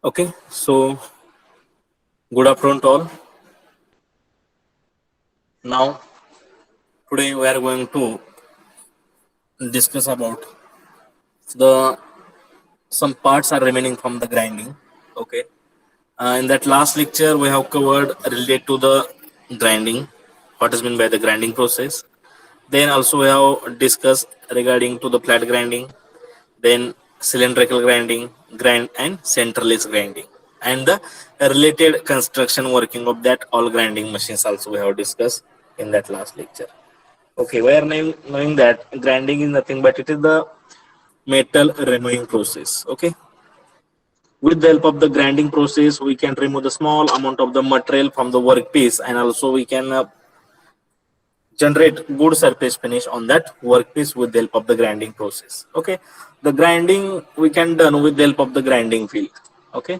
Okay, so good afternoon to all. Now, today we are going to discuss about the some parts are remaining from the grinding. Okay, in that last lecture we have covered related to the grinding, what is meant by the grinding process. Then also we have discussed regarding to the flat grinding, then cylindrical grinding, grind and centralized grinding, and the related construction working of that all grinding machines also we have discussed in that last lecture. Okay, we are knowing that grinding is nothing but it is the metal removing process. Okay, with the help of the grinding process, we can remove the small amount of the material from the workpiece, and also we can generate good surface finish on that workpiece with the help of the grinding process. Okay, the grinding we can done with the help of the grinding wheel. Okay,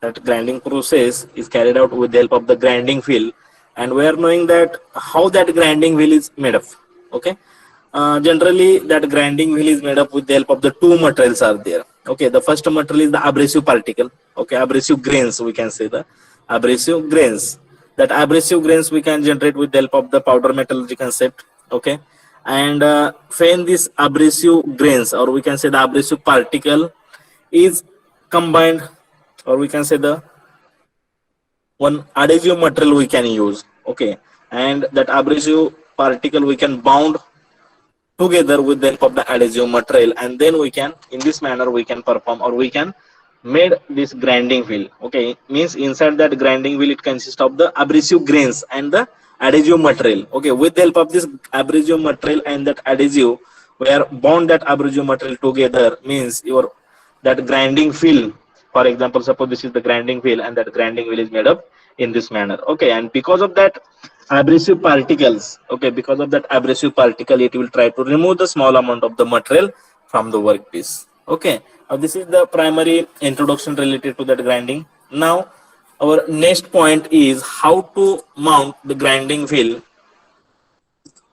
that grinding process is carried out with the help of the grinding wheel, and we are knowing that how that grinding wheel is made up. Okay, generally that grinding wheel is made up with the help of the two materials are there. Okay, the first material is the abrasive particle. Okay, abrasive grains, we can say the abrasive grains. That abrasive grains we can generate with the help of the powder metallurgy concept. Okay, and when this abrasive grains, or we can say the abrasive particle, is combined, or we can say the one adhesive material we can use. Okay, and that abrasive particle we can bound together with the help of the adhesive material, and then we can in this manner we can perform, or we can made this grinding wheel. Okay, means inside that grinding wheel it consists of the abrasive grains and the adhesive material. Okay, with the help of this abrasive material and that adhesive, we are bound that abrasive material together, means your that grinding wheel. For example, suppose this is the grinding wheel, and that grinding wheel is made up in this manner. Okay, and because of that abrasive particles, okay, because of that abrasive particle, it will try to remove the small amount of the material from the workpiece. Okay, this is the primary introduction related to that grinding. Now our next point is how to mount the grinding wheel.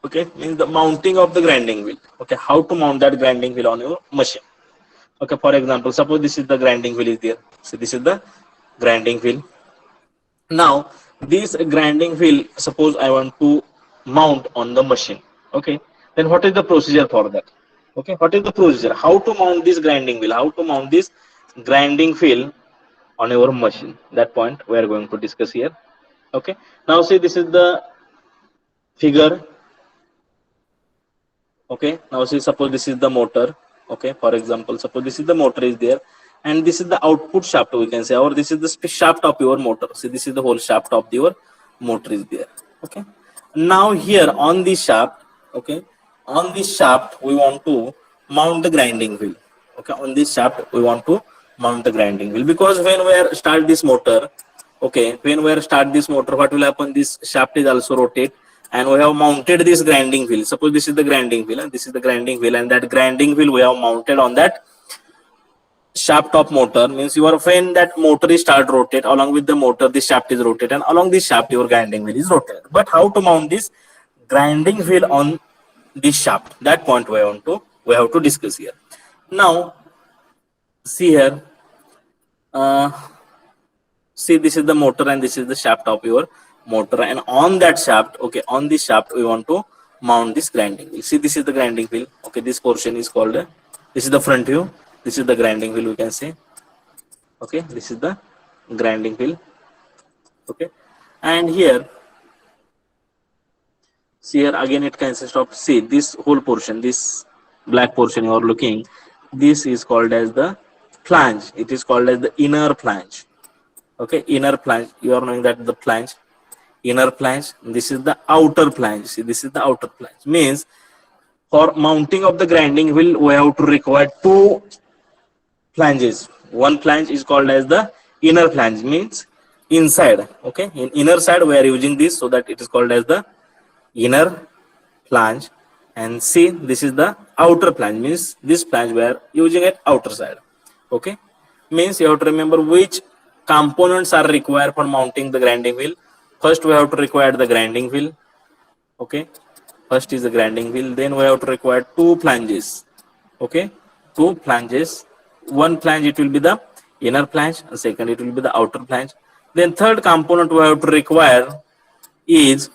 Okay, means the mounting of the grinding wheel. Okay, how to mount that grinding wheel on your machine. Okay, for example, suppose this is the grinding wheel is there. So this is the grinding wheel. Now this grinding wheel, suppose I want to mount on the machine. Okay, then what is the procedure for that? Okay, what is the procedure? How to mount this grinding wheel? How to mount this grinding wheel on your machine? That point we are going to discuss here. Okay, now see, this is the figure. Okay, now see, suppose this is the motor. Okay, for example, suppose this is the motor is there, and this is the output shaft, we can say, or this is the shaft of your motor. See, this is the whole shaft of your motor is there. Okay, now here on this shaft, okay, on this shaft we want to mount the grinding wheel. Okay, on this shaft we want to mount the grinding wheel, because when we are start this motor, okay, when we are start this motor, what will happen? This shaft is also rotate, and we have mounted this grinding wheel. Suppose this is the grinding wheel, and this is the grinding wheel, and that grinding wheel we have mounted on that shaft of motor. Means your when that motor is start rotate, along with the motor this shaft is rotate, and along this shaft your grinding wheel is rotate. But how to mount this grinding wheel on this shaft? That point we have to discuss here. Now see here, uh, see, this is the motor and this is the shaft of your motor, and on that shaft, okay, on this shaft we want to mount this grinding wheel. See, this is the grinding wheel. Okay, this portion is called this is the front view, this is the grinding wheel, we can say. Okay, this is the grinding wheel. Okay, and here, see here again, it consists of, see, this whole portion, this black portion you are looking, this is called as the flange. It is called as the inner flange. Okay, inner flange, you are knowing that the flange, inner flange, this is the outer flange. See, this is the outer flange. Means for mounting of the grinding wheel we have to require two flanges. One flange is called as the inner flange, means inside. Okay, in inner side we are using this, so that it is called as the inner flange. And see, this is the outer flange, means this flange we are using at outer side. Okay, means you have to remember which components are required for mounting the grinding wheel. First we have to require the grinding wheel. Okay, first is the grinding wheel, then we have to require two flanges. Okay, two flanges. One flange it will be the inner flange, and second it will be the outer flange. Then third component we have to require is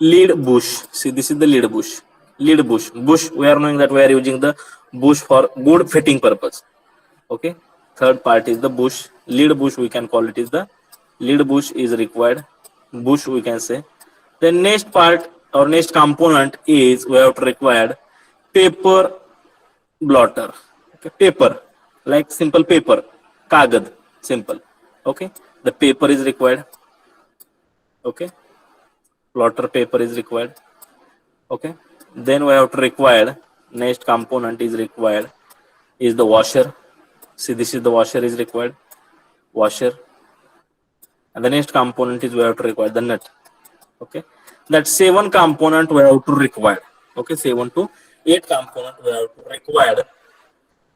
lead bush. See, this is the lead bush. Lead bush. Bush, we are knowing that we are using the bush for good fitting purpose. Okay. Third part is the bush. Lead bush, we can call it is the lead bush is required. Bush, we can say. The next part or next component is we have to required paper blotter. Okay. Paper, like simple paper, kagad, simple. Okay. The paper is required. Okay. Plotter paper is required. Okay. Then we have to require next component is required is the washer. See, this is the washer is required. Washer. And the next component is we have to require the nut. Okay. That 7 component we have to require. Okay. 7 to 8 component we have to require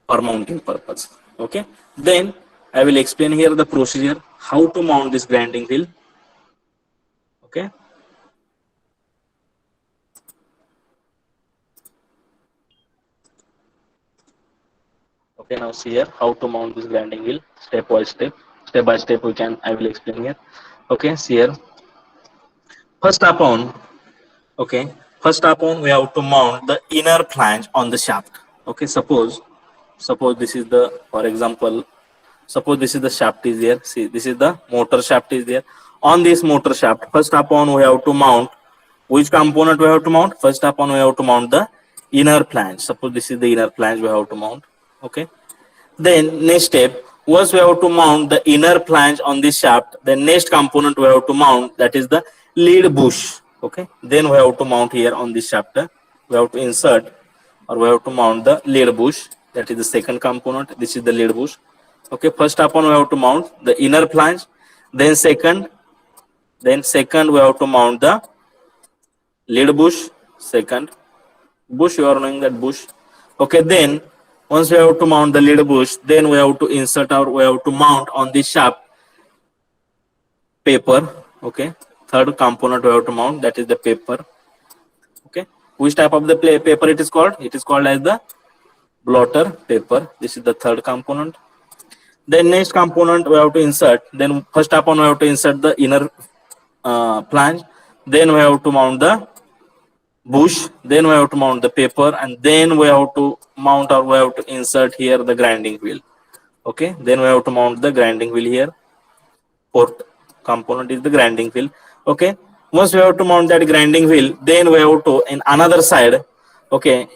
for mounting purpose. Okay. Then I will explain here the procedure how to mount this grinding wheel. Okay. Okay, now see here how to mount this grinding wheel step by step we can I will explain here. Okay, see here. First upon, okay, first upon we have to mount the inner flange on the shaft. Okay, suppose this is the, for example, suppose this is the shaft is there. See, this is the motor shaft is there. On this motor shaft, first upon we have to mount which component we have to mount. First upon we have to mount the inner flange. Suppose this is the inner flange we have to mount. Okay. Then next step, once we have to mount the inner flange on this shaft, the next component we have to mount, that is the lead bush. Okay. Then we have to mount here on this shaft. We have to insert or we have to mount the lead bush. That is the second component. This is the lead bush. Okay. First upon we have to mount the inner flange. Then second we have to mount the lead bush. Second bush, you are knowing that bush. Okay. Then once we have to mount the lead bush, then we have to insert or we have to mount on this shaft paper. Okay. Third component we have to mount, that is the paper. Okay. Which type of the paper it is called? It is called as the blotter paper. This is the third component. Then next component we have to insert. Then first upon we have to insert the inner flange. Then we have to mount the bush, then we have to mount the paper, and then we have to mount or we have to insert here the grinding wheel. Okay, then we have to mount the grinding wheel here. Fourth component is the grinding wheel. Okay, once we have to mount that grinding wheel, then we have to in another side. Okay,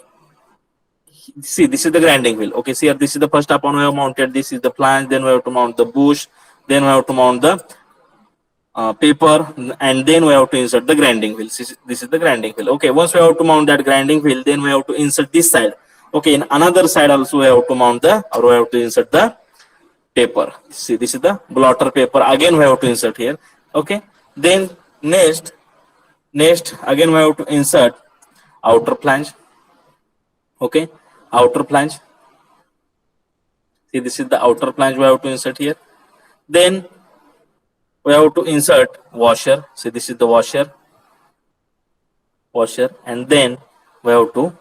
see, this is the grinding wheel. Okay, see here, this is the first upon we have mounted. This is the flange. Then we have to mount the bush. Then we have to mount the paper, and then we have to insert the grinding wheel. This is the grinding wheel. Okay, once we have to mount that grinding wheel, then we have to insert this side. Okay, in another side also we have to mount the or we have to insert the paper. See, this is the blotter paper. Again we have to insert here. Okay, then next again we have to insert outer flange. Okay, outer flange. See, this is the outer flange we have to insert here. Then we have to insert washer. See, this is the washer, and then we have to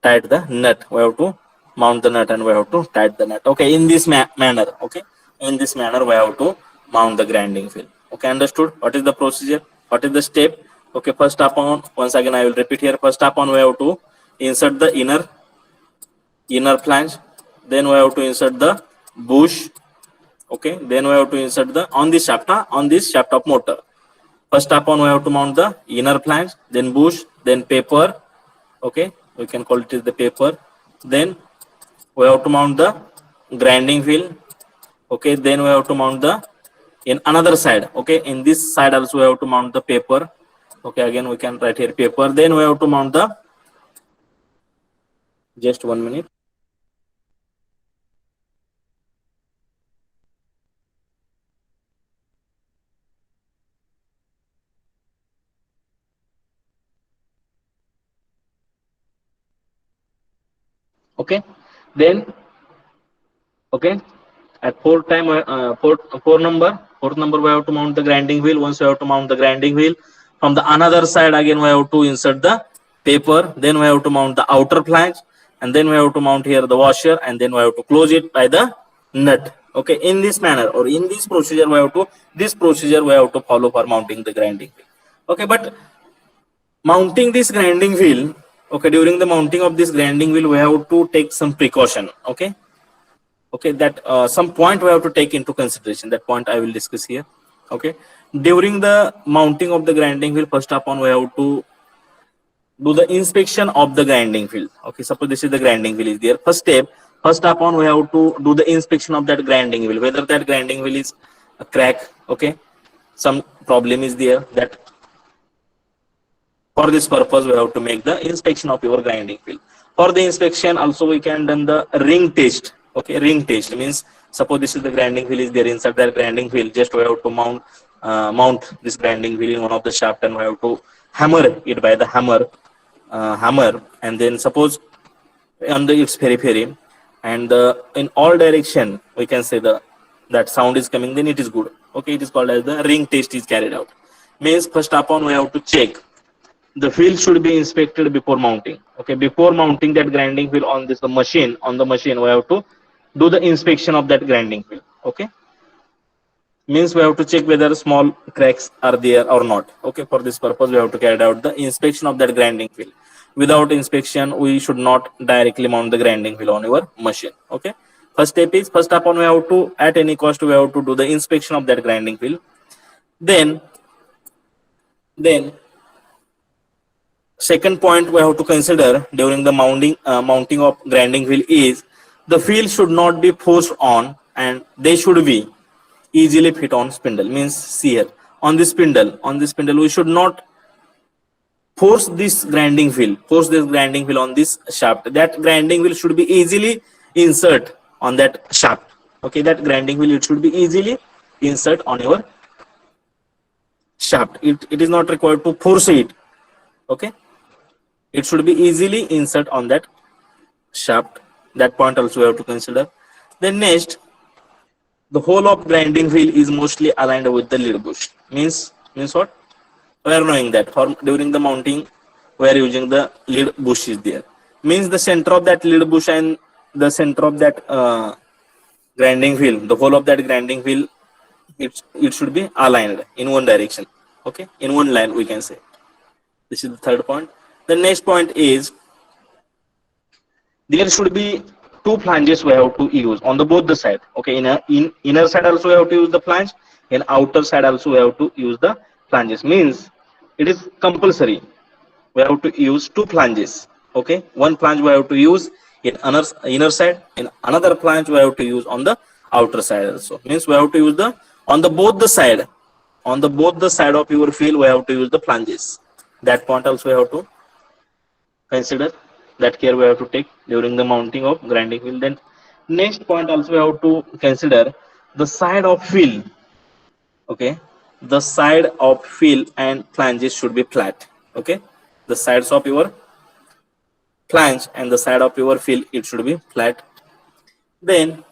tight the nut. We have to mount the nut and we have to tight the nut. Okay, in this manner. Okay, in this manner we have to mount the grinding wheel. Okay, understood? What is the procedure? What is the step? Okay, first upon, once again I will repeat here. First upon we have to insert the inner flange. Then we have to insert the bush. Okay, then we have to insert the on this shaft of motor. First upon we have to mount the inner flange, then bush, then paper. Okay, we can call it as the paper. Then we have to mount the grinding wheel. Okay, then we have to mount the in another side. Okay, in this side also we have to mount the paper. Okay, again we can write here paper. Then we have to mount the, just 1 minute. Okay, then okay, at fourth number we have to mount the grinding wheel. Once we have to mount the grinding wheel, from the another side again we have to insert the paper. Then we have to mount the outer flange. and then we have to mount here the washer, and then we have to close it by the nut. Okay, in this manner or in this procedure we have to follow for mounting the grinding wheel. Okay, but mounting this grinding wheel, okay, during the mounting of this grinding wheel we have to take some precaution. Okay, that some point we have to take into consideration. That point I will discuss here. Okay, during the mounting of the grinding wheel, first upon we have to do the inspection of the grinding wheel. Okay, suppose this is the grinding wheel is there. First upon we have to do the inspection of that grinding wheel, whether that grinding wheel is a crack. Okay, some problem is there. That for this purpose we have to make the inspection of your grinding wheel. For the inspection also we can done the ring test. Okay, ring test means suppose this is the grinding wheel is there. Inside that grinding wheel, just we have to mount this grinding wheel in one of the shaft, and we have to hammer it by the hammer, and then suppose on the its periphery, and in all direction we can say that sound is coming, then it is good. Okay, it is called as the ring test is carried out. Means first upon we have to check the wheel should be inspected before mounting. Okay, before mounting that grinding wheel on this machine, we have to do the inspection of that grinding wheel. Okay, means we have to check whether small cracks are there or not. Okay, for this purpose we have to carry out the inspection of that grinding wheel. Without inspection we should not directly mount the grinding wheel on your machine. Okay, first step is first upon we have to at any cost we have to do the inspection of that grinding wheel. Then second point we have to consider during the mounting of grinding wheel is the wheel should not be forced on, and they should be easily fit on spindle. Means see here on this spindle we should not force this grinding wheel on this shaft. That grinding wheel should be easily insert on that shaft. Okay, that grinding wheel, it should be easily insert on your shaft. It is not required to force it. Okay, it should be easily insert on that shaft. That point also we have to consider. Then next, the whole of grinding wheel is mostly aligned with the lead bush. Means what? We are knowing that for during the mounting we are using the lead bush is there. Means the center of that lead bush and the center of that grinding wheel, the whole of that grinding wheel, it should be aligned in one direction. Okay, in one line we can say. This is the third point. The next point is there should be two flanges we have to use on the both the side. Okay, in inner side also we have to use the flange, in outer side also we have to use the flanges. Means it is compulsory we have to use two flanges. Okay, one flange we have to use in inner side, in another flange we have to use on the outer side also. Means we have to use the on the both the side of your wheel we have to use the flanges. That point also we have to consider. That care we have to take during the mounting of grinding wheel. Then next point also we have to consider the side of wheel. Okay, the side of wheel and flanges should be flat. Okay, the sides of your flange and the side of your wheel, it should be flat. Then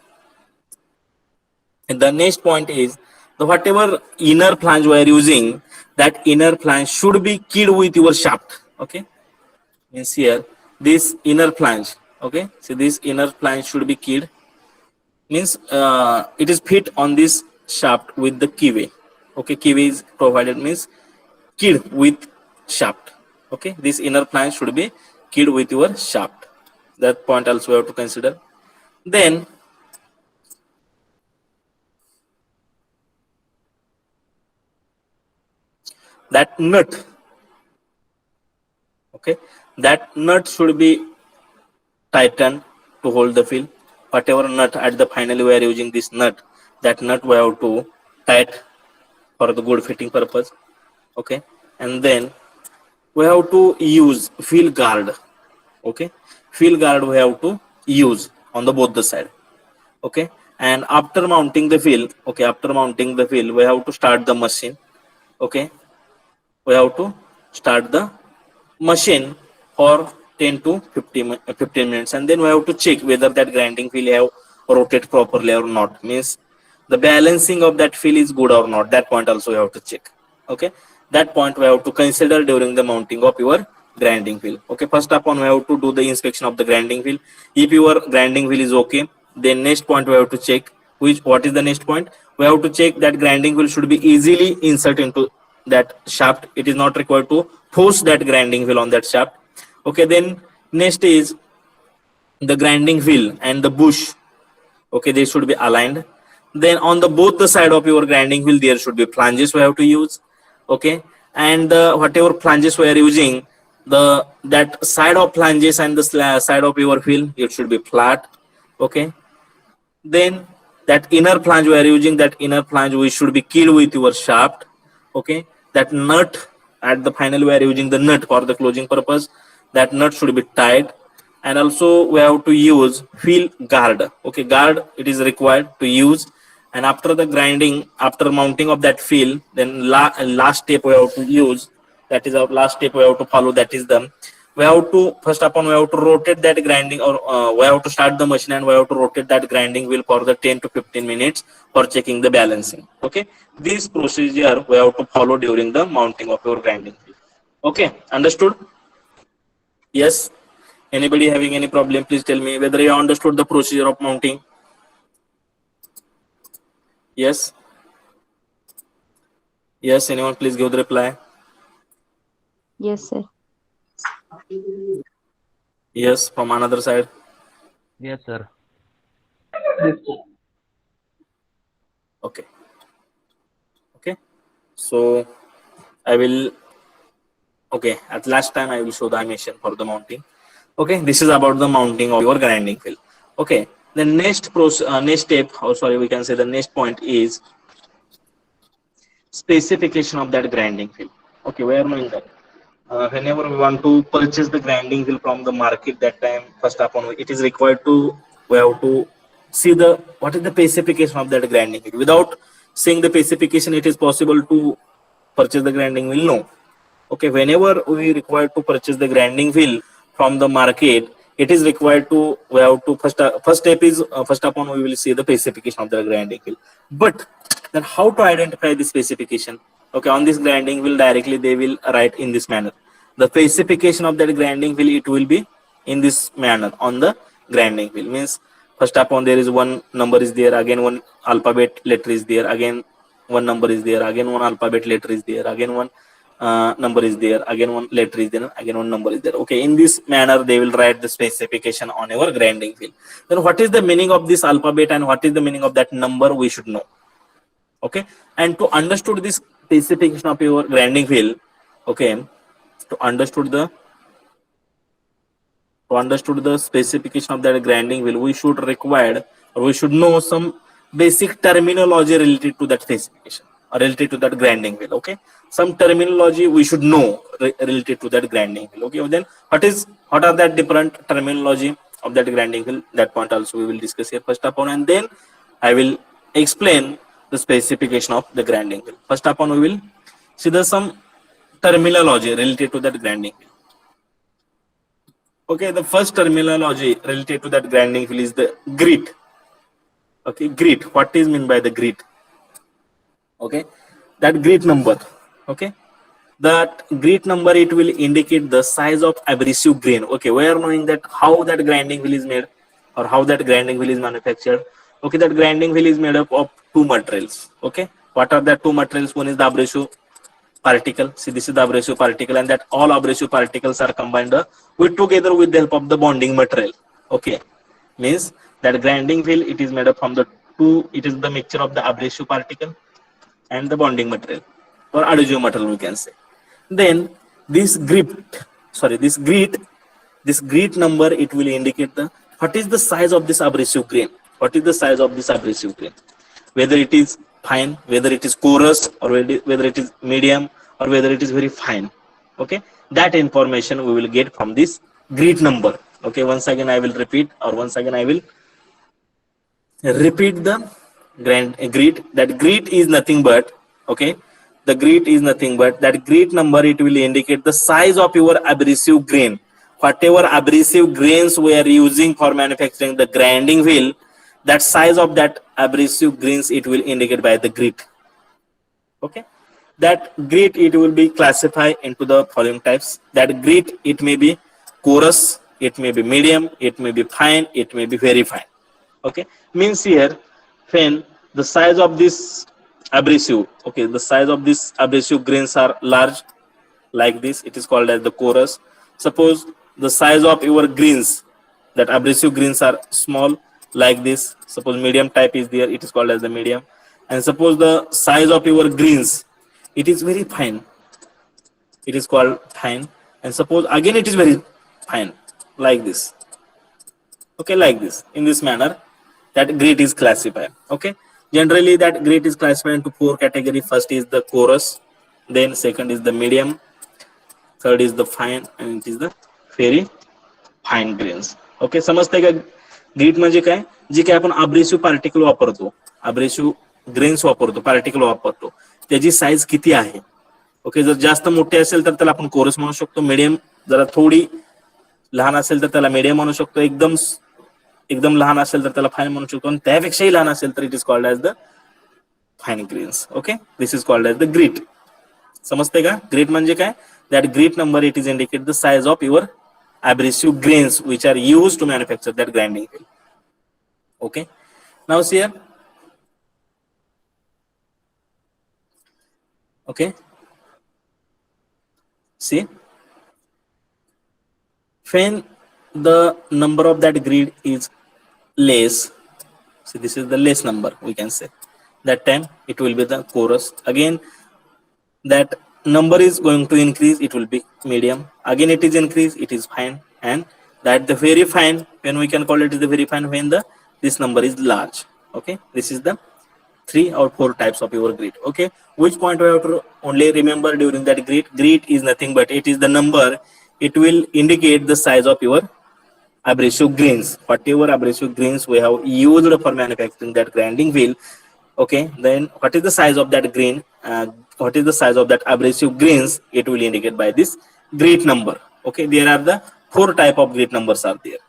the next point is the whatever inner flange we are using, that inner flange should be keyed with your shaft. Okay, means here this inner flange. Okay, so this inner flange should be keyed. Means it is fit on this shaft with the keyway. Okay, keyway is provided, means keyed with shaft. Okay, this inner flange should be keyed with your shaft. That point also we have to consider. Then that nut. Okay, that nut should be tightened to hold the wheel. Whatever nut at the finally we are using this nut, that nut we have to tight for the good fitting purpose. Okay, and then we have to use wheel guard. Okay, wheel guard we have to use on the both the side. Okay, and after mounting the wheel, we have to start the machine. Okay, we have to start the machine for 10 to 15 minutes, and then we have to check whether that grinding wheel have rotate properly or not. Means the balancing of that wheel is good or not. That point also we have to check. Okay, that point we have to consider during the mounting of your grinding wheel. Okay, first upon we have to do the inspection of the grinding wheel. If your grinding wheel is okay, then next point we have to check what is the next point. We have to check that grinding wheel should be easily insert into that shaft. It is not required to force that grinding wheel on that shaft. Okay, then next is the grinding wheel and the bush. Okay, they should be aligned. Then on the both the side of your grinding wheel there should be flanges we have to use. Okay, and whatever flanges we are using, the that side of flanges and the side of your wheel, it should be flat. Okay, then that inner flange we are using, that inner flange we should be keyed with your shaft. Okay, that nut at the final we are using the nut for the closing purpose, that nut should be tied. And also we have to use wheel guard. Okay, guard it is required to use. And after the grinding, after mounting of that wheel, then last step we have to use, that is our last step we have to follow, that is the we have to first upon we have to rotate that grinding, or we have to start the machine and we have to rotate that grinding wheel for the 10 to 15 minutes for checking the balancing. Okay, this procedure we have to follow during the mounting of your grinding wheel. Okay, understood? Yes. Anybody having any problem, please tell me whether you understood the procedure of mounting. Yes. Yes, anyone please give the reply. Yes, sir. Yes, from another side. Yes, sir. Okay. Okay. So I will. Okay. At last time I will show the animation for the mounting. Okay. This is about the mounting of your grinding wheel. Okay. The next next step, or sorry, we can say the next point is specification of that grinding wheel. Okay, we are knowing that. Whenever we want to purchase the grinding wheel from the market, that time first upon it is required to we have to see the what is the specification of that grinding wheel. Without seeing the specification, it is possible to purchase the grinding wheel? No. Okay, whenever we require to purchase the grinding wheel from the market, it is required to we have to first step is first upon we will see the specification of the grinding wheel. But then how to identify the specification? Okay, on this grinding wheel directly they will write in this manner. The specification of that grinding wheel, it will be in this manner on the grinding wheel. Means first upon there is one number is there, again one alphabet letter is there, again one number is there, again one alphabet letter is there, again one number is there, again one letter is there, again one number is there. Okay, in this manner they will write the specification on our grinding wheel. Then what is the meaning of this alphabet and what is the meaning of that number, we should know. Okay, and to understood this specification of your grinding wheel, okay, to understood the specification of that grinding wheel, we should require or we should know some basic terminology related to that specification or related to that grinding wheel. Okay, some terminology we should know related to that grinding wheel. Okay, then what are that different terminology of that grinding wheel? That point also we will discuss here first upon, and then I will explain the specification of the grinding wheel. First upon we will see the some terminology related to that grinding wheel. Okay, the first terminology related to that grinding wheel is the grit. Okay, grit. What is meant by the grit? Okay, that grit number. Okay, that grit number, it will indicate the size of abrasive grain. Okay, we are knowing that how that grinding wheel is made or how that grinding wheel is manufactured. Okay, that grinding wheel is made up of two materials. Okay, what are the two materials? One is the abrasive particle. See, this is the abrasive particle, and that all abrasive particles are combined with together with the help of the bonding material. Okay, means that grinding wheel, it is made up from the two. It is the mixture of the abrasive particle and the bonding material or adhesive material, we can say. Then this grit number, it will indicate the what is the size of this abrasive grain. What is the size of this abrasive grain? Whether it is fine, whether it is coarse, or whether it is medium, or whether it is very fine. Okay, that information we will get from this grit number. Okay, once again I will repeat the grit. That grit is nothing but, okay, the grit is nothing but that grit number, it will indicate the size of your abrasive grain. Whatever abrasive grains we are using for manufacturing the grinding wheel, that size of that abrasive grains, it will indicate by the grit. Okay, That grit, it will be classified into the following types. That grit, it may be coarse, it may be medium, it may be fine, it may be very fine. Okay, means here when the size of this abrasive, okay, the size of this abrasive grains are large, like this, it is called as the coarse. Suppose the size of your greens, that abrasive greens are small, like this, suppose medium type is there, it is called as the medium. And suppose the size of your greens, it is very fine, it is called fine. And suppose again it is very fine, like this, okay, like this, in this manner that grit is classified. Okay, generally that grit is classified into four categories. First is the coarse, then second is the medium, third is the fine, and it is the very fine grains. Okay, समजतंय का greet म्हणजे काय, जे काय आपण अब्रेसिव्ह particle वापरतो, अब्रेसिव्ह grains वापरतो, particle वापरतो, त्याची साईज किती आहे. ओके, जर जास्त मोठे असेल तर त्याला आपण कोरस म्हणू शकतो, मीडियम जरा थोडी लहान असेल तर त्याला मीडियम म्हणू शकतो, एकदम एकदम लहान असेल तर त्याला फाईन म्हणू शकतो, आणि त्यापेक्षाही लहान असेल तर it is called as the fine grains. Okay, this is called as the greet. समजतंय का, ग्रीट म्हणजे काय, that greet number it is indicate the size of your abrasive grains which are used to manufacture that grinding wheel. Okay, now see here. Okay, see, when the number of that grid is less, see this is the less number, we can say that time it will be the coarse. Again that number is going to increase, it will be medium. Again it is increase, it is fine. And that the very fine, when we can call it the very fine when the this number is large. Okay, this is the 3 or 4 types of your grit. Okay, which point we have to only remember during that grit, grit is nothing but it is the number, it will indicate the size of your abrasive grains, whatever abrasive grains we have used for manufacturing that grinding wheel. Okay, then what is the size of that grain, what is the size of that abrasive grains, it will indicate by this grit number. Okay, there are the 4 type of grit numbers are there.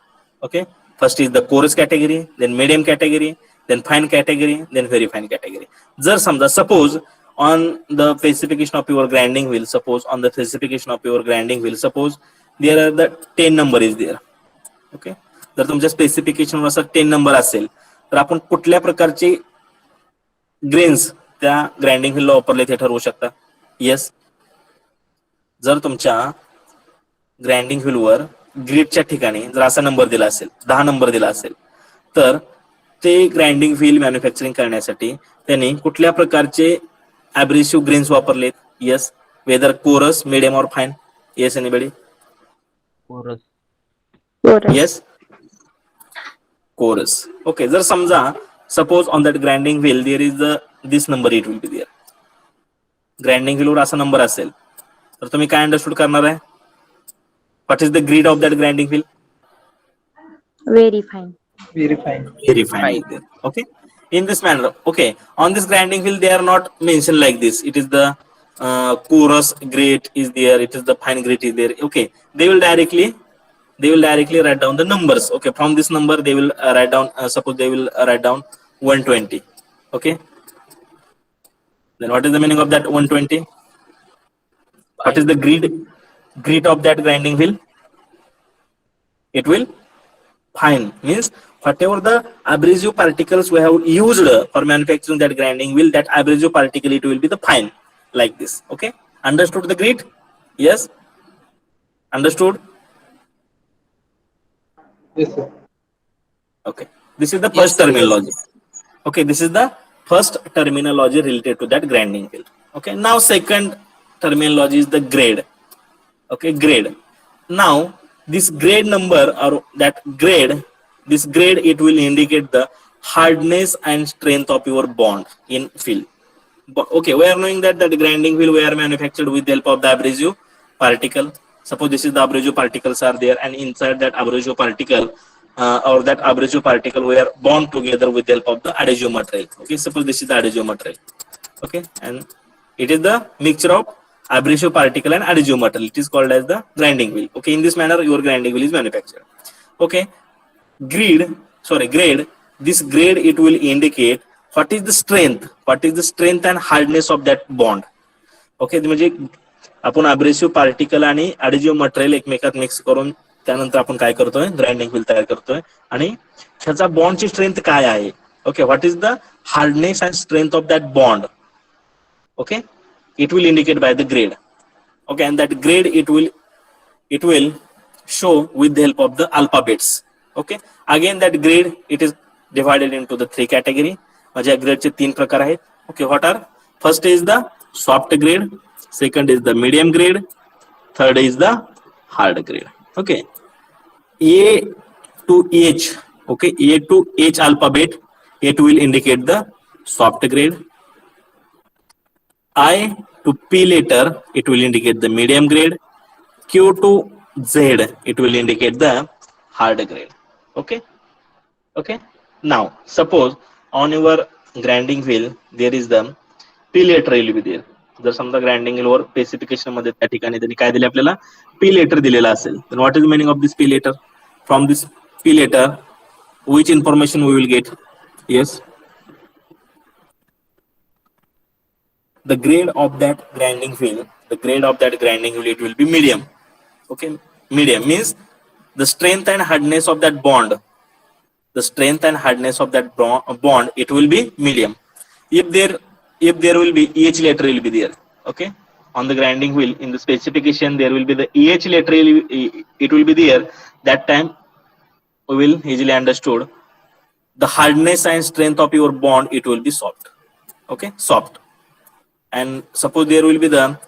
Okay, first is the coarse category, then medium category, then fine category, then very fine category. Jar samja, suppose on the specification of your grinding wheel, suppose on the specification of your grinding wheel, suppose there are the 10 number is there. Okay, जर तुमच्या specification नुसार 10 number असेल तर आपण कुठल्या प्रकारचे grains त्या grinding व्हीलला वापरले ते ठरवू शकता. येस, जर तुमच्या ग्राइंडिंग व्हीलवर ग्रीटच्या ठिकाणी जर असा नंबर दिला असेल, 10 नंबर दिला असेल, तर ते ग्राइंडिंग व्हील मॅन्युफॅक्चरिंग करण्यासाठी त्यांनी कुठल्या प्रकारचे ॲब्रेसिव्ह ग्रेन्स वापरलेत. येस, वेदर कोरस, मीडियम और fine. Yes, anybody? Coarse. Yes, coarse. Okay, जर समजा suppose on that grinding wheel there is this number, it will be there. Grinding व्हीलवर असा नंबर असेल तर तुम्ही काय अंडरस्टूड करणार आहे, what is the grit of that grinding wheel? Very fine. Very fine. Very fine. Okay, in this manner. Okay, on this grinding wheel they are not mentioned like this, it is the coarse grit is there, it is the fine grit is there. Okay, they will directly write down the numbers. Okay, from this number they will write down, suppose they will write down 120. Okay, then what is the meaning of that 120? What is the grit of that grinding wheel? It will fine, means whatever the abrasive particles we have used for manufacturing that grinding wheel, that abrasive particle it will be the fine, like this. Okay, understood the grit? Yes, understood? Yes, sir. Okay, this is the first terminology. Okay, this is the first terminology related to that grinding wheel. Okay, now second terminology is the grade. Okay, grade. Now this grade number or that grade, this grade it will indicate the hardness and strength of your bond in field. Okay, we are knowing that the grinding wheel we are manufactured with the help of the abrasive particle. Suppose this is the abrasive particles are there, and inside that abrasive particle or that abrasive particle we are bound together with the help of the adhesive material. Okay, suppose this is the adhesive material. Okay, and it is the mixture of abrasive particle and adhesive material, it is called as the grinding wheel. Okay, in this manner your grinding wheel is manufactured. Okay, grade, this grade it will indicate what is the strength and hardness of that bond. Okay, म्हणजे आपण अब्रेसिव्ह particle आणि ऍडिजिव्ह material एकमेकात mix करून त्यानंतर आपण काय करतोय, grinding wheel तयार करतोय. आणि ह्याचा बॉन्डची स्ट्रेंथ काय आहे. Okay, what is the hardness and strength of that bond. Okay, it will indicate by the grade. Okay, and that grade it will show with the help of the alphabets. Okay, again that grade it is divided into the three category. म्हणजे या ग्रेडचे तीन प्रकार आहेत. Okay, what are, first is the soft grade, second is the medium grade, third is the hard grade. Okay, A to H, okay, A to H alphabet, it will indicate the soft grade. I to P letter, it will indicate the medium grade. Q to Z, it will indicate the hard grade. Okay, okay. Now, suppose on your grinding wheel there is the P letter will be there. जर समजा grinding wheel वर specification मध्ये त्या ठिकाणी त्यांनी काय दिले आपल्याला, P letter दिलेला असेल, then what is the meaning of this P letter? From this P letter, which information we will get? Yes, the grade of that grinding wheel, it will be medium. Okay, medium means the strength and hardness of that bond, bond, it will be medium. If there will be EH letter will be there. Okay, on the grinding wheel in the specification there will be the EH letter, it will be there. That time we will easily understood the hardness and strength of your bond, it will be soft. Okay, soft. And suppose there will be the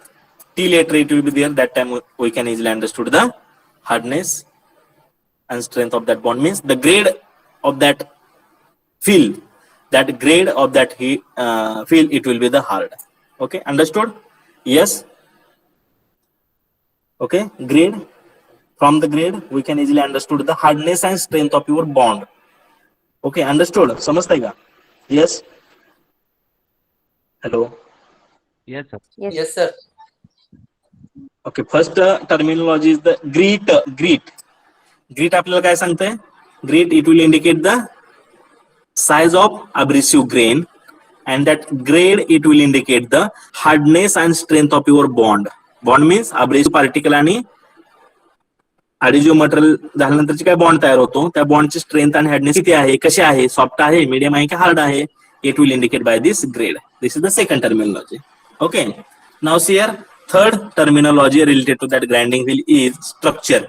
T letter, it will be there. That time we can easily understood the hardness and strength of that bond, means the grade of that field, field, it will be the hard. Okay, understood? Yes. Okay, grade, from the grade we can easily understood the hardness and strength of your bond. Okay, understood? समजताय का? Yes. Hello. Yes, sir. Yes, sir. Okay, first terminology is the grit. Grit आपल्याला काय सांगतंय? Grit, it will indicate the size of abrasive grain, and that grade it will indicate the hardness and strength of your bond. Bond means abrasive particle आणि adhesive material झाल्यानंतरची काय bond तयार होतो, त्या बॉन्डची strength आणि hardness किती आहे, कशी आहे, सॉफ्ट आहे, मीडियम आहे की हार्ड आहे, it will indicate by this grade. This is the second terminology. Okay, now see here, third terminology related to that grinding wheel is structure.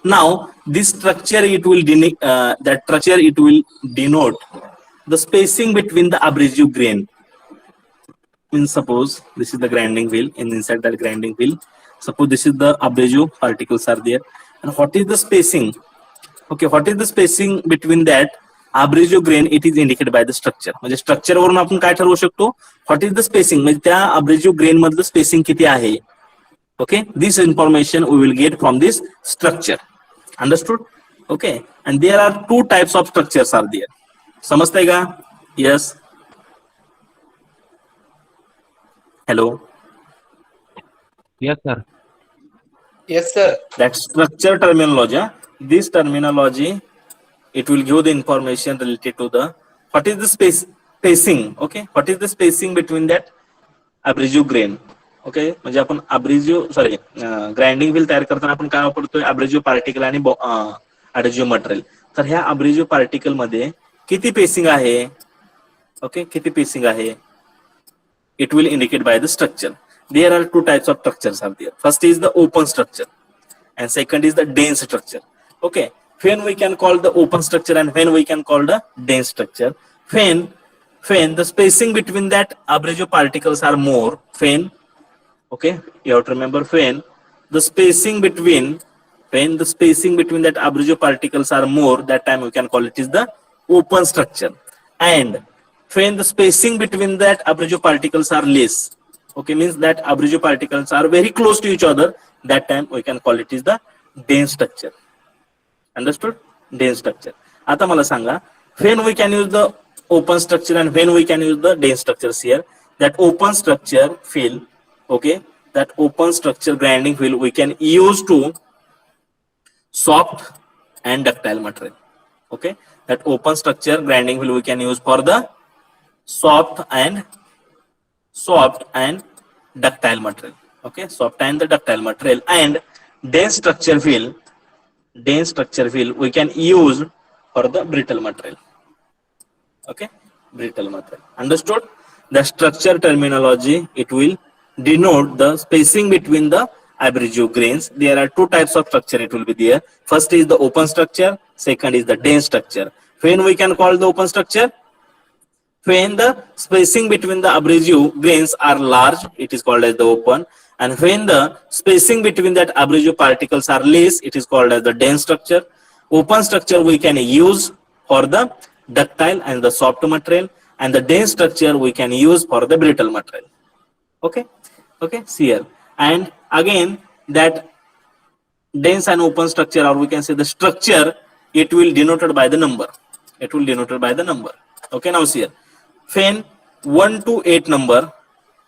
Now this structure it will denote the spacing between the abrasive grain. Means suppose this is the grinding wheel, and inside that grinding wheel, suppose this is the abrasive particles are there, and what is the spacing? Okay, what is the spacing between that abrasive grain? It is indicated by the structure. म्हणजे structure वरून आपण काय ठरवू शकतो, what is the spacing, म्हणजे त्या अब्रेसिव्ह grain मधलं spacing किती आहे. Okay, this information we will get from this structure. Understood? Okay, and there are two types of structures are there. समजताय का? Yes. Hello. Yes, sir. Yes, sir. That structure terminology, this terminology, it will give the information related to the what is the spacing. Okay, what is the spacing between that abrasive grain. Okay, म्हणजे आपण grinding wheel तयार करताना आपण काय वापरतोय, अब्रेसिव्ह particle आणि adhesive material. तर ह्या अब्रेसिव्ह पार्टिकल मध्ये किती पेसिंग आहे. ओके, किती पेसिंग आहे, it will indicate by the structure. There are two types of structures are there. First is the open structure and second is the dense structure. Okay, when we can call the open structure and when we can call the dense structure. When the spacing between that abrasive particles are more, okay, you have to remember, when the spacing between that abrasive particles are more, that time we can call it is the open structure. And when the spacing between that abrasive particles are less, okay, means that abrasive particles are very close to each other, that time we can call it is the dense structure. Understood? Dense structure. आता मला सांगा, when we can use the open structure and when we can use the dense structures here. That open structure fill, okay, that open structure grinding wheel we can use to soft and ductile material. Okay, that open structure grinding wheel we can use for the soft and soft and ductile material. Okay, soft and the ductile material, and dense structure field. Dense structure field we can use for the brittle material. Okay, brittle material. Understood? The structure terminology, it will denote the spacing between the abrasive grains. There are two types of structure it will be there. First is the open structure, second is the dense structure. When we can call the open structure? When the spacing between the abrasive grains are large, it is called as the open. And when the spacing between that abrasive particles are less, it is called as the dense structure. Open structure we can use for the ductile and the soft material, and the dense structure we can use for the brittle material. Okay, okay, see here. And again, that dense and open structure, or we can say the structure, it will denoted by the number. It will denoted by the number. Okay, now see here. When 1 to 8 number,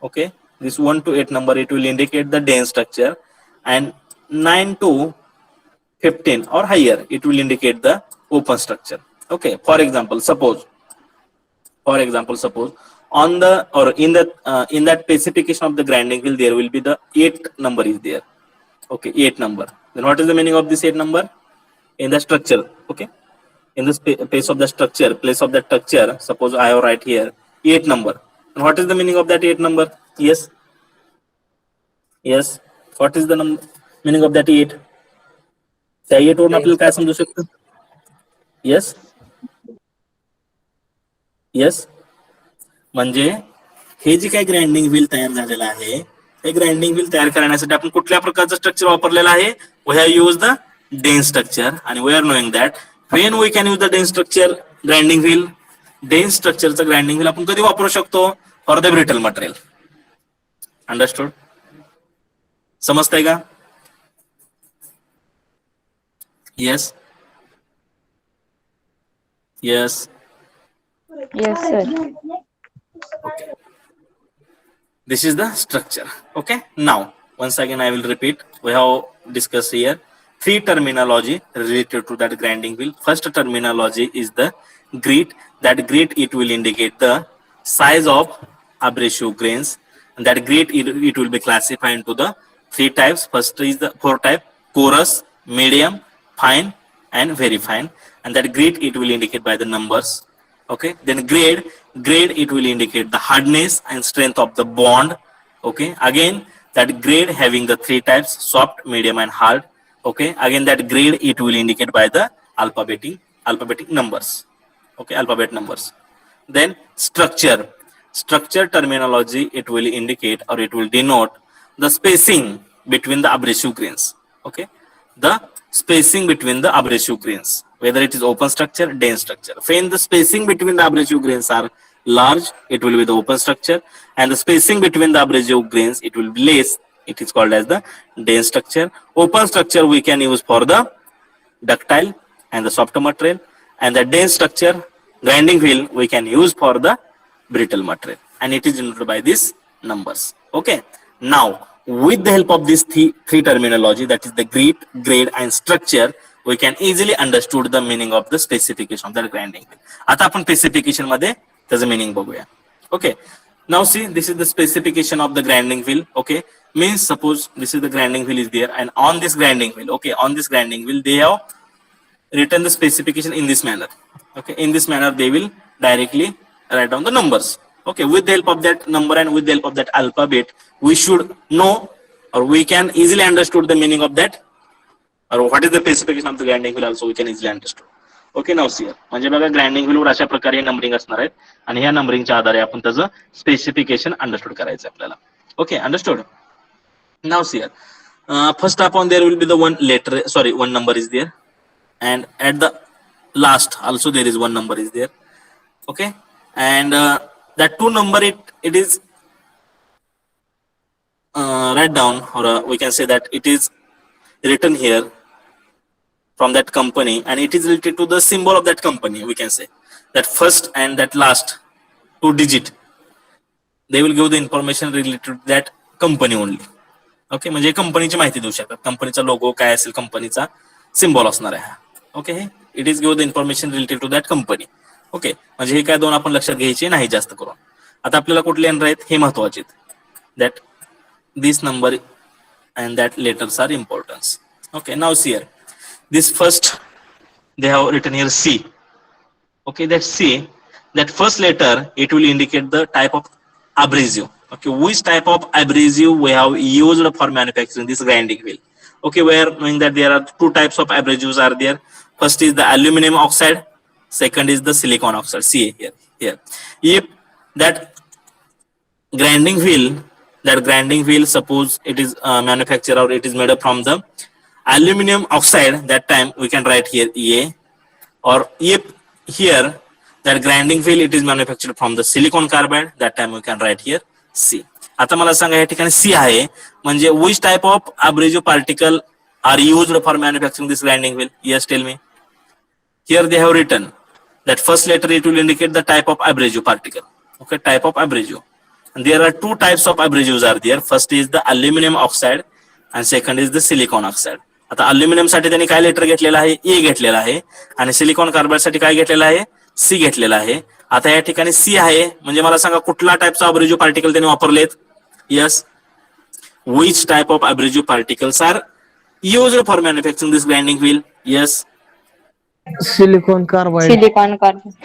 okay, this 1 to 8 number, it will indicate the dense structure, and 9 to 15 or higher, it will indicate the open structure. Okay, for example, suppose on the or in that specification of the grinding wheel, there will be the 8 number is there. Okay, 8 number. Then what is the meaning of this 8 number? In the structure, okay, in the place of the structure, suppose I have write here 8 number. And what is the meaning of that 8 number? Yes, yes, what is the meaning of that 8? त्या 8 वरून आपल्याला काय समजू शकतं? Yes, yes, म्हणजे हे जे काही grinding wheel तयार झालेलं आहे, हे ग्राइंडिंग व्हील तयार करण्यासाठी आपण कुठल्या प्रकारचं स्ट्रक्चर वापरलेलं आहे? We have use the dense structure, आणि we are knowing that when we can use the dense structure grinding wheel. Dense स्ट्रक्चरचं ग्राइंडिंग व्हील आपण कधी वापरू शकतो? For the brittle material. Understood? समजतंय का? Yes. Yes. Yes, sir. Okay. This is the structure. Okay. Now, once again, I will repeat. We have discussed here 3 terminology related to that grinding wheel. First terminology is the grit. That grit, it will indicate the size of abrasive grains. And that grit, it will be classified into the 3 types. First is the 4 type: coarse, medium, fine, and very fine. And that grit, it will indicate by the numbers. Okay, then grade, it will indicate the hardness and strength of the bond. Okay, again that grade having the 3 types: soft, medium, and hard. Okay, again that grade, it will indicate by the alphabetic numbers. Okay, alphabet numbers. Then structure terminology, it will indicate or it will denote the spacing between the abrasive grains. Okay, the spacing between the abrasive grains, whether it is open structure, dense structure. When the spacing between the abrasive grains are large, it will be the open structure, and the spacing between the abrasive grains, it will be less, it is called as the dense structure. Open structure we can use for the ductile and the soft material, and the dense structure grinding wheel we can use for the brittle material, and it is denoted by these numbers. Okay, now with the help of these three terminology, that is the grit, grade, and structure, we can easily understood the meaning of the specification of the grinding wheel. आता आपण specification मध्ये त्याचं meaning बघूया. Okay, now see, this is the specification of the grinding wheel. Okay, means suppose this is the grinding wheel is there, and on this grinding wheel, okay, on this grinding wheel they have written the specification in this manner. Okay, in this manner they will directly write down the numbers. Okay, with the help of that number and with the help of that alphabet, we should know, or we can easily understood the meaning of that, or what is the specification of the grinding wheel also we can easily understood. Okay, now see here, म्हणजे बघा grinding wheel वर अशा प्रकारे numbering असणार आहेत, आणि ह्या नंबरिंगच्या आधारे आपण त्याचं स्पेसिफिकेशन अंडरस्टूड करायचं आपल्याला. Okay, understood? Now see here, first upon there will be the one number is there, and at the last also there is one number is there. Okay, and that 2 number it is write down, or we can say that it is written here from that company, and it is related to the symbol of that company. We can say that first and that last 2 digit, they will give the information related to that company only. Okay, म्हणजे कंपनीची माहिती देऊ शकतात, कंपनीचा लोगो काय असेल, कंपनीचा symbol असणार आहे. Okay, it is give the information related to that company. Okay, म्हणजे हे काय दोन आपण लक्षात घ्यायचे नाही जास्त करून. आता आपल्याला कुठले येणार आहेत हे महत्वाचे आहेत. That this number and that letters are importance. Okay, now see here. This first they have written here C. Okay, that C, that first letter it will indicate the type of abrasive. Okay, which type of abrasive we have used for manufacturing this grinding wheel. Okay, we are knowing that there are two types of abrasives are there. First is the aluminum oxide, second is the silicon oxide. See here. If that grinding wheel, suppose it is manufactured or it is made up from the aluminum oxide, that time we can write here A. Or if here that grinding wheel it is manufactured from the silicon carbide, that time we can write here C. आता मला सांगा या ठिकाणी C आहे म्हणजे which type of abrasive particle are used for manufacturing this grinding wheel? Yes, tell me. Here they have written that first letter it will indicate the type of abrasive particle. Okay, type of abrasive. And there are two types of abrasives are there. First is the aluminum oxide and second is the silicon oxide. आता aluminium साठी त्यांनी काय letter घेतलेला आहे? ए घेतलेला आहे आणि silicon carbide साठी काय घेतलेला आहे? सी घेतलेला आहे. आता या ठिकाणी सी आहे म्हणजे मला सांगा कुठला टाइपचा अब्रेजिव्ह पार्टिकल त्यांनी वापरलेत? Yes, which type of abrasive particles are used for manufacturing this grinding wheel? Yes, silicon carbide. Silicon carbide.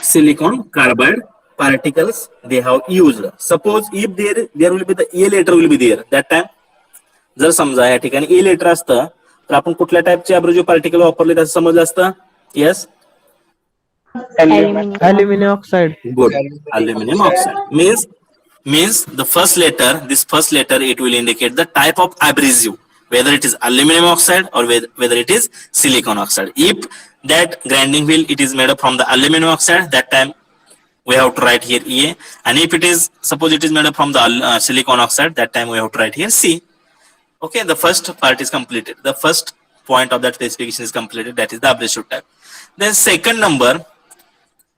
silicon carbide particles they have used. Suppose if there will be the A letter will be there, that time जर समजा या ठिकाणी a letter असतं तर आपण कुठल्या टाइपचे अब्रेजिव्ह particle वापरले त्याचं समजलं असतं. Yes, Aluminum oxide. good. Aluminum oxide means the first letter, this first letter it will indicate the type of abrasive, whether it is aluminum oxide or whether it is silicon oxide. If that grinding wheel it is made up from the aluminum oxide, that time we have to write here A, and if it is suppose it is made up from the silicon oxide, that time we have to write here C. Okay, the first part is completed. The first point of that specification is completed. That is the abrasive type. Then second number.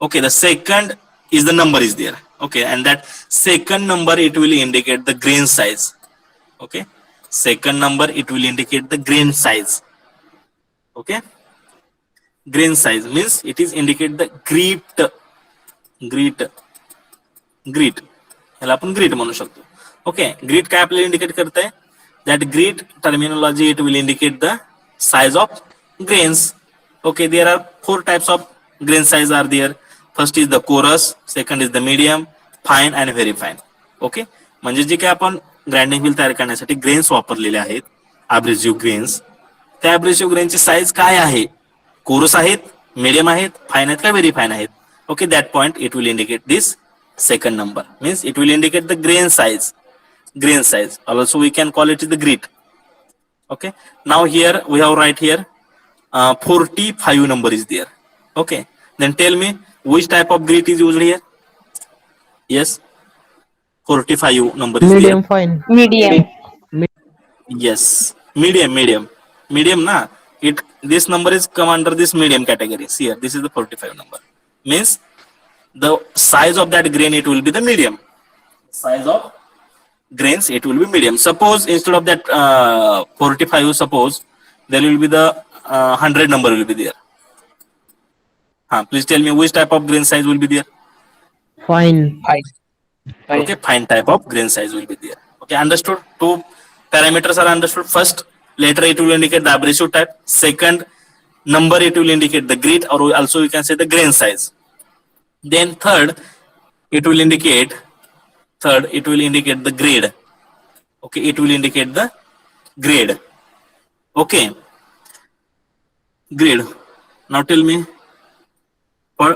Okay, the second is the number is there. Okay, and that second number it will indicate the grain size. Okay, second number it will indicate the grain size. Okay, grain size means it is indicate the grit. ह्याला आपण greet म्हणू शकतो. Okay, greet काय आपल्याला indicate करते? That grit terminology it will indicate the size of grains. Okay, there are four types of grain size are there. First is the coarse, second is the medium, fine and very fine. Okay, म्हणजे जे काही आपण grinding wheel तयार करण्यासाठी grains वापरलेले आहेत अब्रेसिव्ह grains, त्या अब्रेसिव्ह ग्रेनची size काय आहे? कोरस आहेत, मीडियम आहेत, फाईन आहेत का व्हेरी फाईन आहेत? Okay, that point it will indicate this second number, means it will indicate the grain size. Also we can call it the grit. Okay, now here we have write here 45 number is there. Okay, then tell me which type of grit is used here? Yes, 45 number is Medium there. fine. Medium. Yes, medium na, it this number is come under this medium category. See here, this is the 45 number, means the size of that grain it will be the medium. Size of grains it will be medium. Suppose instead of that 45, suppose there will be the 100 number will be there. Please tell me which type of grain size will be there? Fine. Okay, fine type of grain size will be there. Okay, understood? Two parameters are understood. First letter it will indicate the abrasive type. Second number it will indicate the grit, or also you can say the grain size. Then third it will indicate the grade. Okay, it will indicate the grade. Okay, grade. Now tell me, for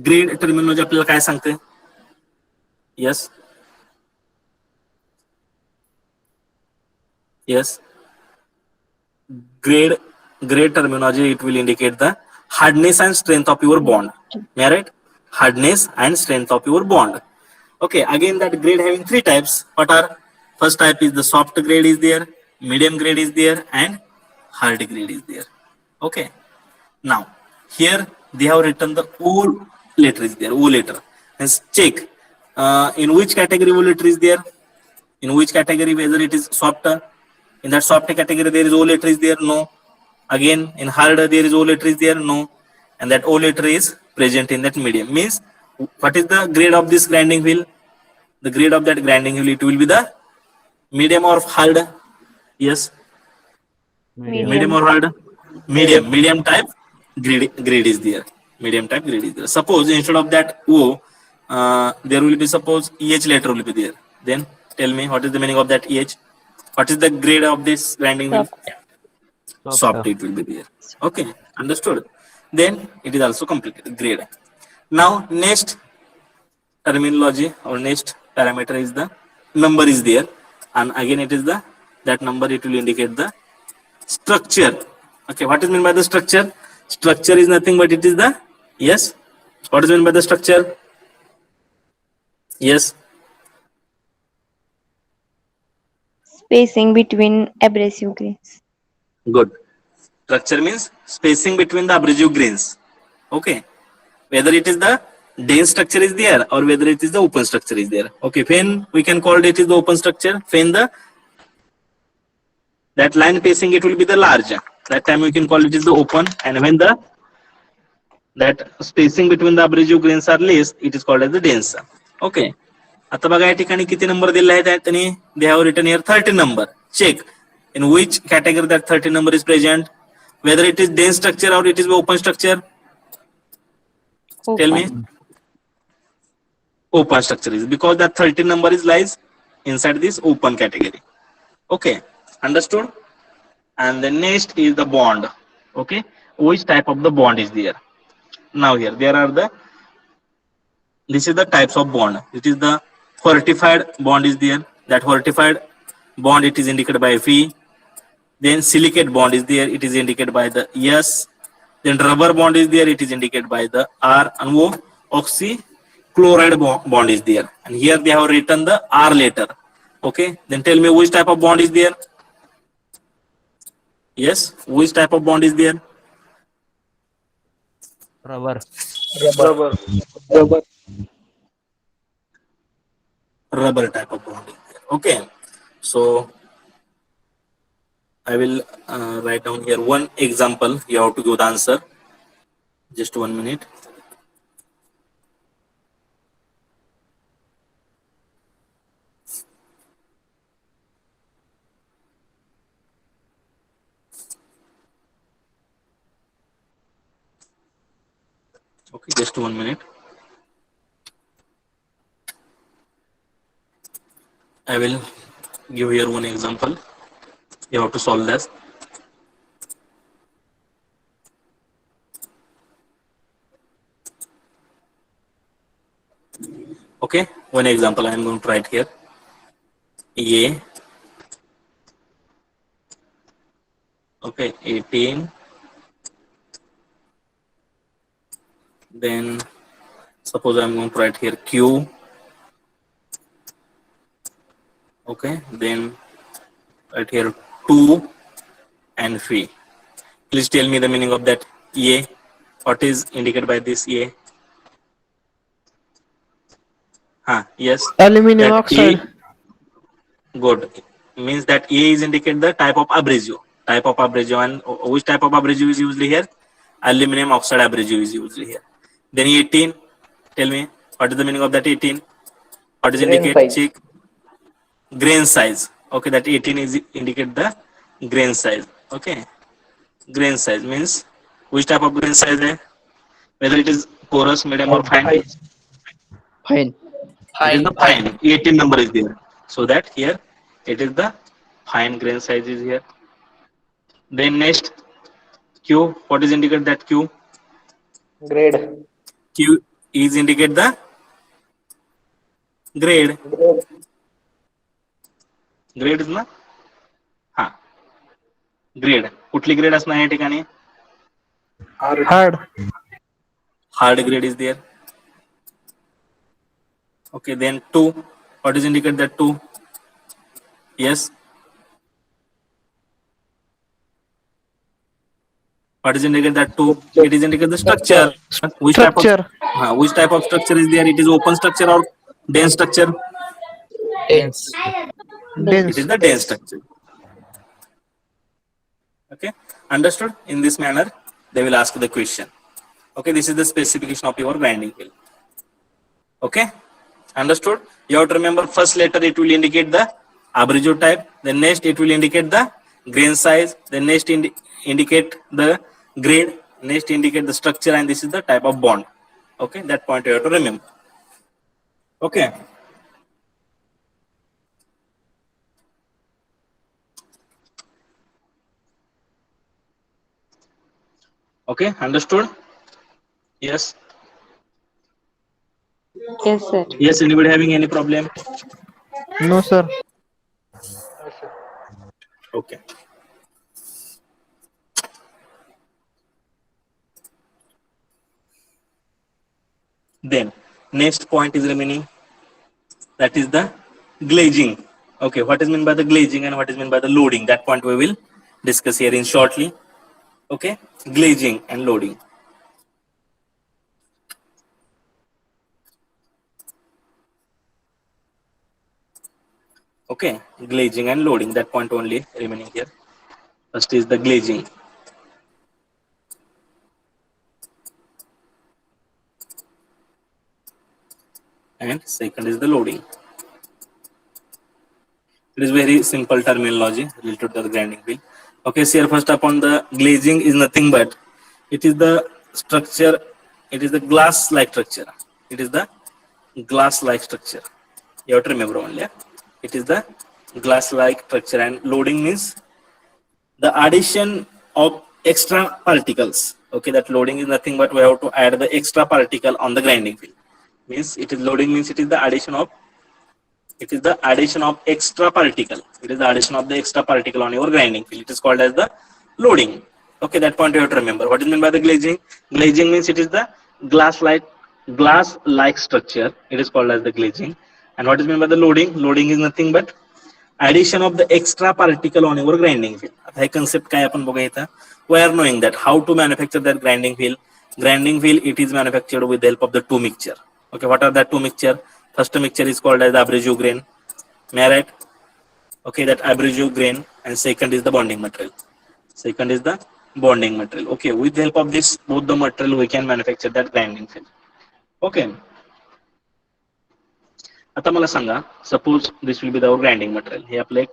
grade terminology आपल्याला काय सांगते? Yes, grade terminology it will indicate the hardness and strength of your bond. Am I right? Hardness and strength of your bond. Okay, again that grade having three types. What are? First type is the soft grade is there, medium grade is there, and hard grade is there. Okay, now here they have written the O letter is there. O letter. Let's check in which category O letter is there. In which category, whether it is soft. In that soft category there is O letter is there. No. Again in hard there is O letter is there. No. And that O letter is present in that medium, means What is the grade of this grinding wheel? The grade of that grinding wheel, it will be the medium or hard? Yes, medium or hard? Medium type grade is there. Medium type grade is there. Suppose instead of that O, there will be suppose EH letter will be there. Then tell me what is the meaning of that EH? What is the grade of this grinding wheel? Soft it will be there. Okay, understood. Then it is also completed grade. Now next terminology or next parameter is the number is there, and again it is the that number, it will indicate the structure. Okay, what is meant by the structure? Structure is nothing but it is the, yes, what is meant by the structure? Yes, Spacing between abrasive grains. good. Structure means spacing between the abrasive grains. Okay, whether it is the dense structure is there or whether it is the open structure is there. Okay, when we can call it is the open structure, when the that line spacing it will be the large, that time we can call it is the open, and when the that spacing between the abrasive grains are less, it is called as the dense. Okay, आता बघा या ठिकाणी किती number दिले आहेत त्यांनी, they have written here 13 number. Check in which category that 13 number is present, whether it is dense structure or it is open structure. Tell me. Open. Open structure is, because that 13 number is lies inside this open category. Okay, understood. And the next is the bond. Okay, which type of the bond is there? Now here there are the, this is the types of bond. It is the fortified bond is there. That fortified bond, it is indicated by V. Then silicate bond is there, it is indicated by the S. Then rubber bond is there, it is indicated by the R. And O, oxychloride bond is there, and here they have written the R letter. Okay, then tell me which type of bond is there? Yes, which type of bond is there? Rubber. Rubber type of bond is there. Okay, so I will write down here one example. You have to give the answer. Just 1 minute. Okay, just 1 minute. I will give here one example. You have to solve this. Okay, one example I am going to write here. A. Okay, 18. Then suppose I am going to write here Q. Okay, then right here 2 and 3. Please tell me the meaning of that A. What is indicated by this A? Yes. Aluminum That oxide. A, good. Means that A is indicate the type of abrasive. Type of abrasive, and which type of abrasive is usually here? Aluminum oxide abrasive is usually here. Then 18. Tell me what is the meaning of that 18? What is Grain indicate? size. Check. Grain size. Okay, that 18 is indicate the grain size. Okay, grain size means which type of grain size है? Whether it is porous, medium or fine. Fine. It is the fine. 18 number is there. So that here it is the fine grain size is here. Then next Q. What is indicate that Q? Grade. Q is indicate the grade. Grade ना, हाँ grade. कुठली grade असणार या ठिकाणी? Hard. Hard grade is there. Okay, then 2. What is indicate that 2? Yes. What is indicate that 2? It is indicate the structure. Which type of structure is there? It is open structure or dense structure? Dense. It is the dense structure. Okay, understood? In this manner, they will ask the question. Okay, this is the specification of your grinding wheel. Okay, understood? You have to remember, first letter it will indicate the abrasive type, then next it will indicate the grain size, then next indicate the grade, next indicate the structure, and this is the type of bond. Okay, that point you have to remember. Okay. Okay, understood? Yes. Yes, sir. Yes, anybody having any problem? No, sir. Okay. Then next point is remaining, that is the glazing. Okay, what is meant by the glazing and what is meant by the loading, that point we will discuss here in shortly. Okay, glazing and loading. Okay, glazing and loading, that point only remaining here. First is the glazing. And second is the loading. It is very simple terminology related to the grinding wheel. Okay, so here first upon the glazing is nothing but it is the structure, it is the glass-like structure. It is the glass-like structure. You have to remember only. Yeah? It is the glass-like structure, and loading means the addition of extra particles. Okay, that loading is nothing but we have to add the extra particle on the grinding wheel. Means it is loading means it is the addition of extra particle. It is the addition of the extra particle on your grinding wheel. It is called as the loading. Okay, that point you have to remember. What is meant by the glazing? Glazing means it is the glass-like structure. It is called as the glazing. And what is meant by the loading? Loading is nothing but addition of the extra particle on your grinding wheel. आता हे concept काय आपण बघूया इथं. We are knowing that how to manufacture that grinding wheel. Grinding wheel, it is manufactured with the help of the two mixture. Okay, what are that two mixture? First mixture is called as the abrasive grain. May I write? Okay, that abrasive grain, and second is the bonding material. Second is the bonding material. Okay, with the help of this both the material we can manufacture that grinding wheel. Okay. आता मला सांगा, suppose this will be the grinding material. हे आपलं एक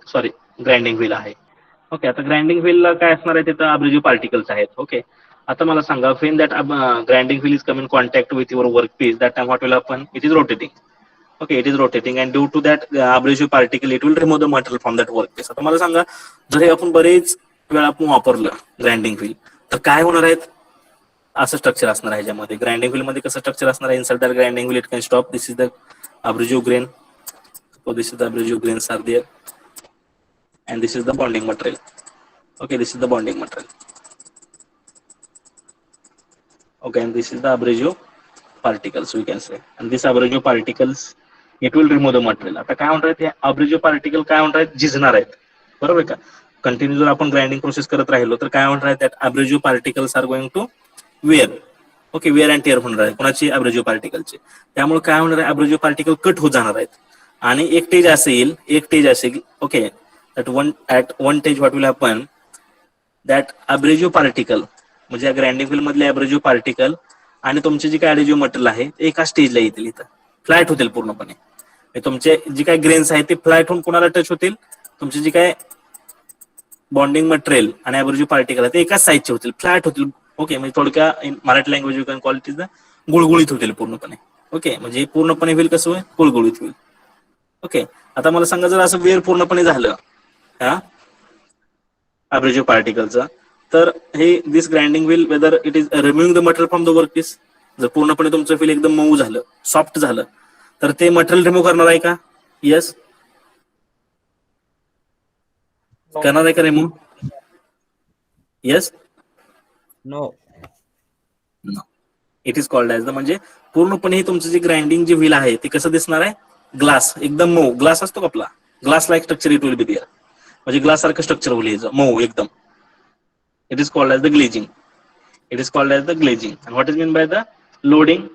grinding wheel आहे. Okay, आता grinding व्हीलला काय असणार आहे, तिथं अब्रेजिव्ह पार्टिकल्स आहेत. ओके, आता मला सांगा, when that grinding wheel is come in contact with your workpiece, that time what will happen? It is rotating. Okay, it is rotating, and due to that abrasive particle, it will remove the material from that workpiece. आता मला सांगा, जर हे आपण बरेच वेळा आपण वापरलं grinding wheel, तर काय होणार आहे? असं स्ट्रक्चर असणार आहे. ह्याच्यामध्ये ग्राइंडिंग व्हील मध्ये कसं स्ट्रक्चर असणार आहे? Inside the grinding wheel it can stop. This is the abrasive grain. So this is the abrasive grains are there, and this is the bonding material. Okay, this is the bonding material. Okay, and this is the abrasive particles we can say, and this abrasive particles it will remove the material. आता काय म्हणतात, हे abrasive particle काय म्हणतात? झिजणार आहेत. बरोबर का? Continue जर आपण ग्राइंडिंग प्रोसेस करत राहिलो तर काय म्हणतात, that abrasive particles are going to wear. Okay, wear and tear होणार आहे कोणाची? अब्रेजिव्ह पार्टिकलचे. त्यामुळे काय होणार आहे, अब्रेजिव्ह पार्टिकल कट होत जाणार आहेत, आणि एक टेज असेल. Okay, at one stage what will happen, that abrasive particle म्हणजे ग्राइंडिंग व्हील मधले अब्रेजिव्ह पार्टिकल आणि तुमचे जे काय अब्रेजिव्ह मटेरियल आहे ते एका स्टेजला येतील, इथं फ्लॅट होतील पूर्णपणे. तुमचे जे काय ग्रेन्स आहेत ते फ्लॅट होऊन कोणाला टच होतील? तुमचे जे काय बॉन्डिंग मटेरियल आणि अब्रेजिव्ह पार्टिकल आहे ते एकाच साईजचे होतील, फ्लॅट होतील. ओके, म्हणजे थोडक्या Marathi language you can call it is the गुळगुळीत होतील पूर्णपणे. ओके, म्हणजे पूर्णपणे होईल कसं होईल? गुळगुळीत होईल. ओके, आता मला सांगा, जर असं वेअर पूर्णपणे झालं हा अब्रेजिव्ह पार्टिकलचं, तर हे this grinding wheel whether it is removing the material from the workpiece. जर पूर्णपणे तुमचं व्हील एकदम मऊ झालं, सॉफ्ट झालं, तर ते मटेरियल रिमूव्ह करणार आहे का? येस, करणार आहे का remove? Yes, no. It is called as the, म्हणजे पूर्णपणे तुमचं जे ग्राइंडिंग जे व्हील आहे ते कसं दिसणार आहे? ग्लास, एकदम मऊ ग्लास असतो का आपला, glass like structure it will be there. म्हणजे ग्लास सारखं स्ट्रक्चर होईल मऊ एकदम. It is called as the glazing. It is called as the glazing. And what is meant by the loading?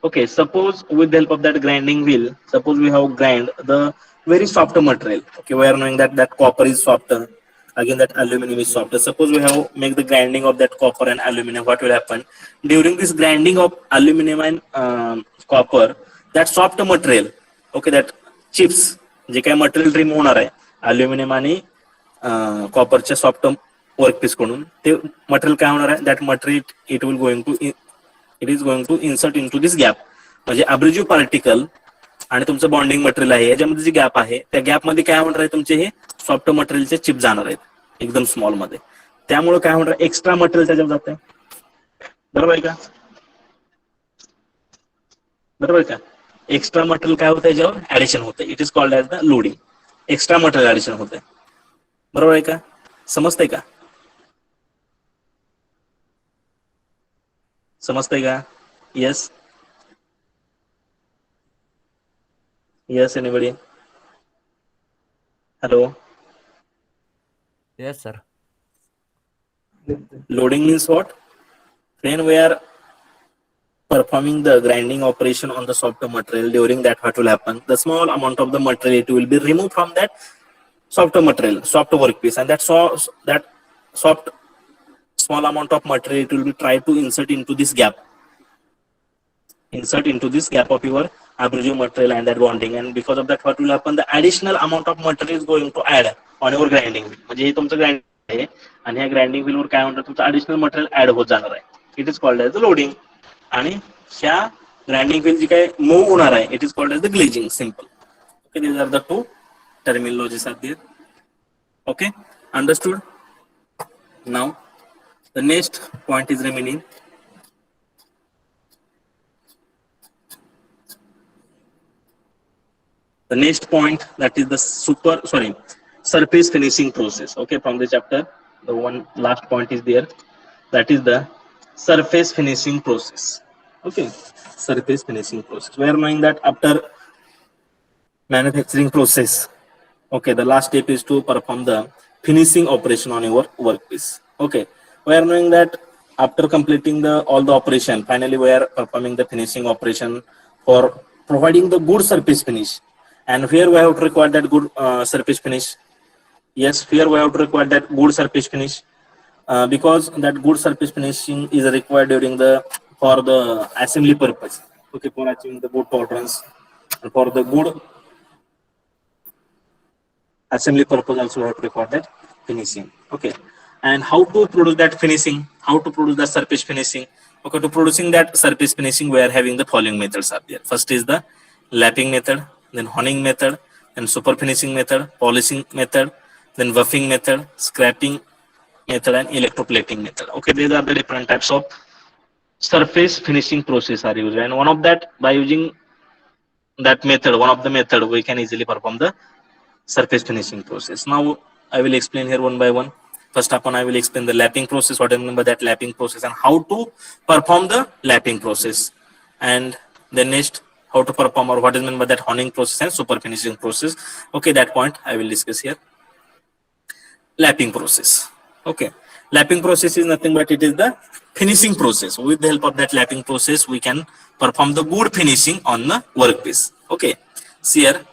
Okay, suppose with the help of that grinding wheel, suppose we have grind the very soft material. Okay, we are knowing that copper is softer. Again, that aluminum is softer. Suppose we have make the grinding of that copper and aluminum. What will happen during this grinding of aluminum and copper? that soft material, okay, that chips जे काही material remove होणार आहे aluminium आणि कॉपरच्या soft workpiece कडून, ते material काय होणार आहे, that material it is going to insert into this gap. म्हणजे अब्रिजिव्ह पार्टिकल आणि तुमचं बॉन्डिंग मटेरियल आहे याच्यामध्ये जी गॅप आहे त्या गॅप मध्ये काय होणार आहे, तुमचे हे सॉफ्ट मटेरियलचे चिप जाणार आहेत एकदम स्मॉल मध्ये. त्यामुळे काय होणार, एक्स्ट्रा मटेरियल त्याच्यावर जात आहे. बरोबर आहे का? बरोबर का? एक्स्ट्रा मटेरियल काय होतं याच्यावर ऍडिशन होतं. It is called as the loading. Extra material addition होतंय. बरोबर आहे का? समजतंय का? समजतंय का? Yes yes anybody? Hello. Yes, sir. Loading means what? When we are performing the grinding operation on the soft material, during that what will happen? The small amount of the material it will be removed from that soft material, soft workpiece, and that soft small amount of material it will be tried to insert into this gap of your abrasive material and that bonding, and because of that what will happen? The additional amount of material is going to add on your grinding wheel. म्हणजे हे तुमचं grinding आहे आणि ह्या grinding wheel वर काय म्हणतात, तुमचं additional material add होत जाणार आहे. It is called as the loading. आणि ह्या ग्राइंडिंग व्हील जी काय मूव्ह होणार आहे it is called as the glazing. Simple. Okay, these are the two terminologies are there. Okay, understood? Now the next point is remaining. The next point, that is the surface finishing process. Okay, from the chapter, the one last point is there. That is the surface finishing process. Okay, surface finishing process. We are knowing that after manufacturing process, okay, the last step is to perform the finishing operation on your workpiece. Okay, we are knowing that after completing all the operation, finally we are performing the finishing operation for providing the good surface finish. And here we have to require that good surface finish. Yes, here we have to require that good surface finish because that good surface finishing is required for the assembly purpose. Okay, for achieving the good tolerance and for the good assembly purpose also we have to require that finishing. Okay, and how to produce that finishing? How to produce the surface finishing? Okay, to producing that surface finishing we are having the following methods are there. First is the lapping method, then honing method, then super finishing method, polishing method, then buffing method, scraping method, and electroplating method. Okay, these are the different types of surface finishing process are used, and one of that, by using that method, one of the method, we can easily perform the surface finishing process. Now I will explain here one by one. First up, I will explain the lapping process, what I mean by that lapping process, and how to perform the lapping process, and then next, how to perform or what is meant by that honing process and super finishing process. Okay, that point I will discuss here. Lapping process. Okay, lapping process is nothing but it is the finishing process. With the help of that lapping process, we can perform the good finishing on the workpiece. Okay, see here,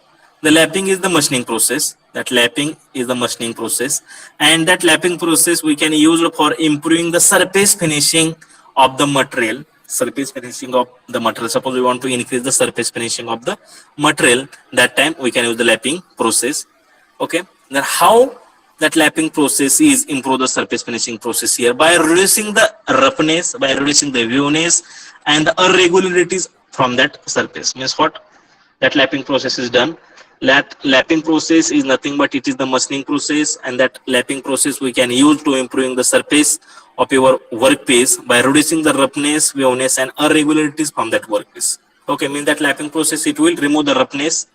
the lapping is the machining process. That lapping is the machining process, and that lapping process we can use for improving the surface finishing of the material. Surface finishing of the material. Suppose we want to increase the surface finishing of the material, that time we can use the lapping process. Okay, then how that lapping process is improve the surface finishing process here? By reducing the roughness, by reducing the weaviness and the irregularities from that surface. Means what? That lapping process is done. Lapping process is nothing but it is the machining process, and that lapping process we can use to improving the surface of your workpiece by reducing the roughness, weaviness, and irregularities from that workpiece. Okay, means that lapping process it will remove the roughness,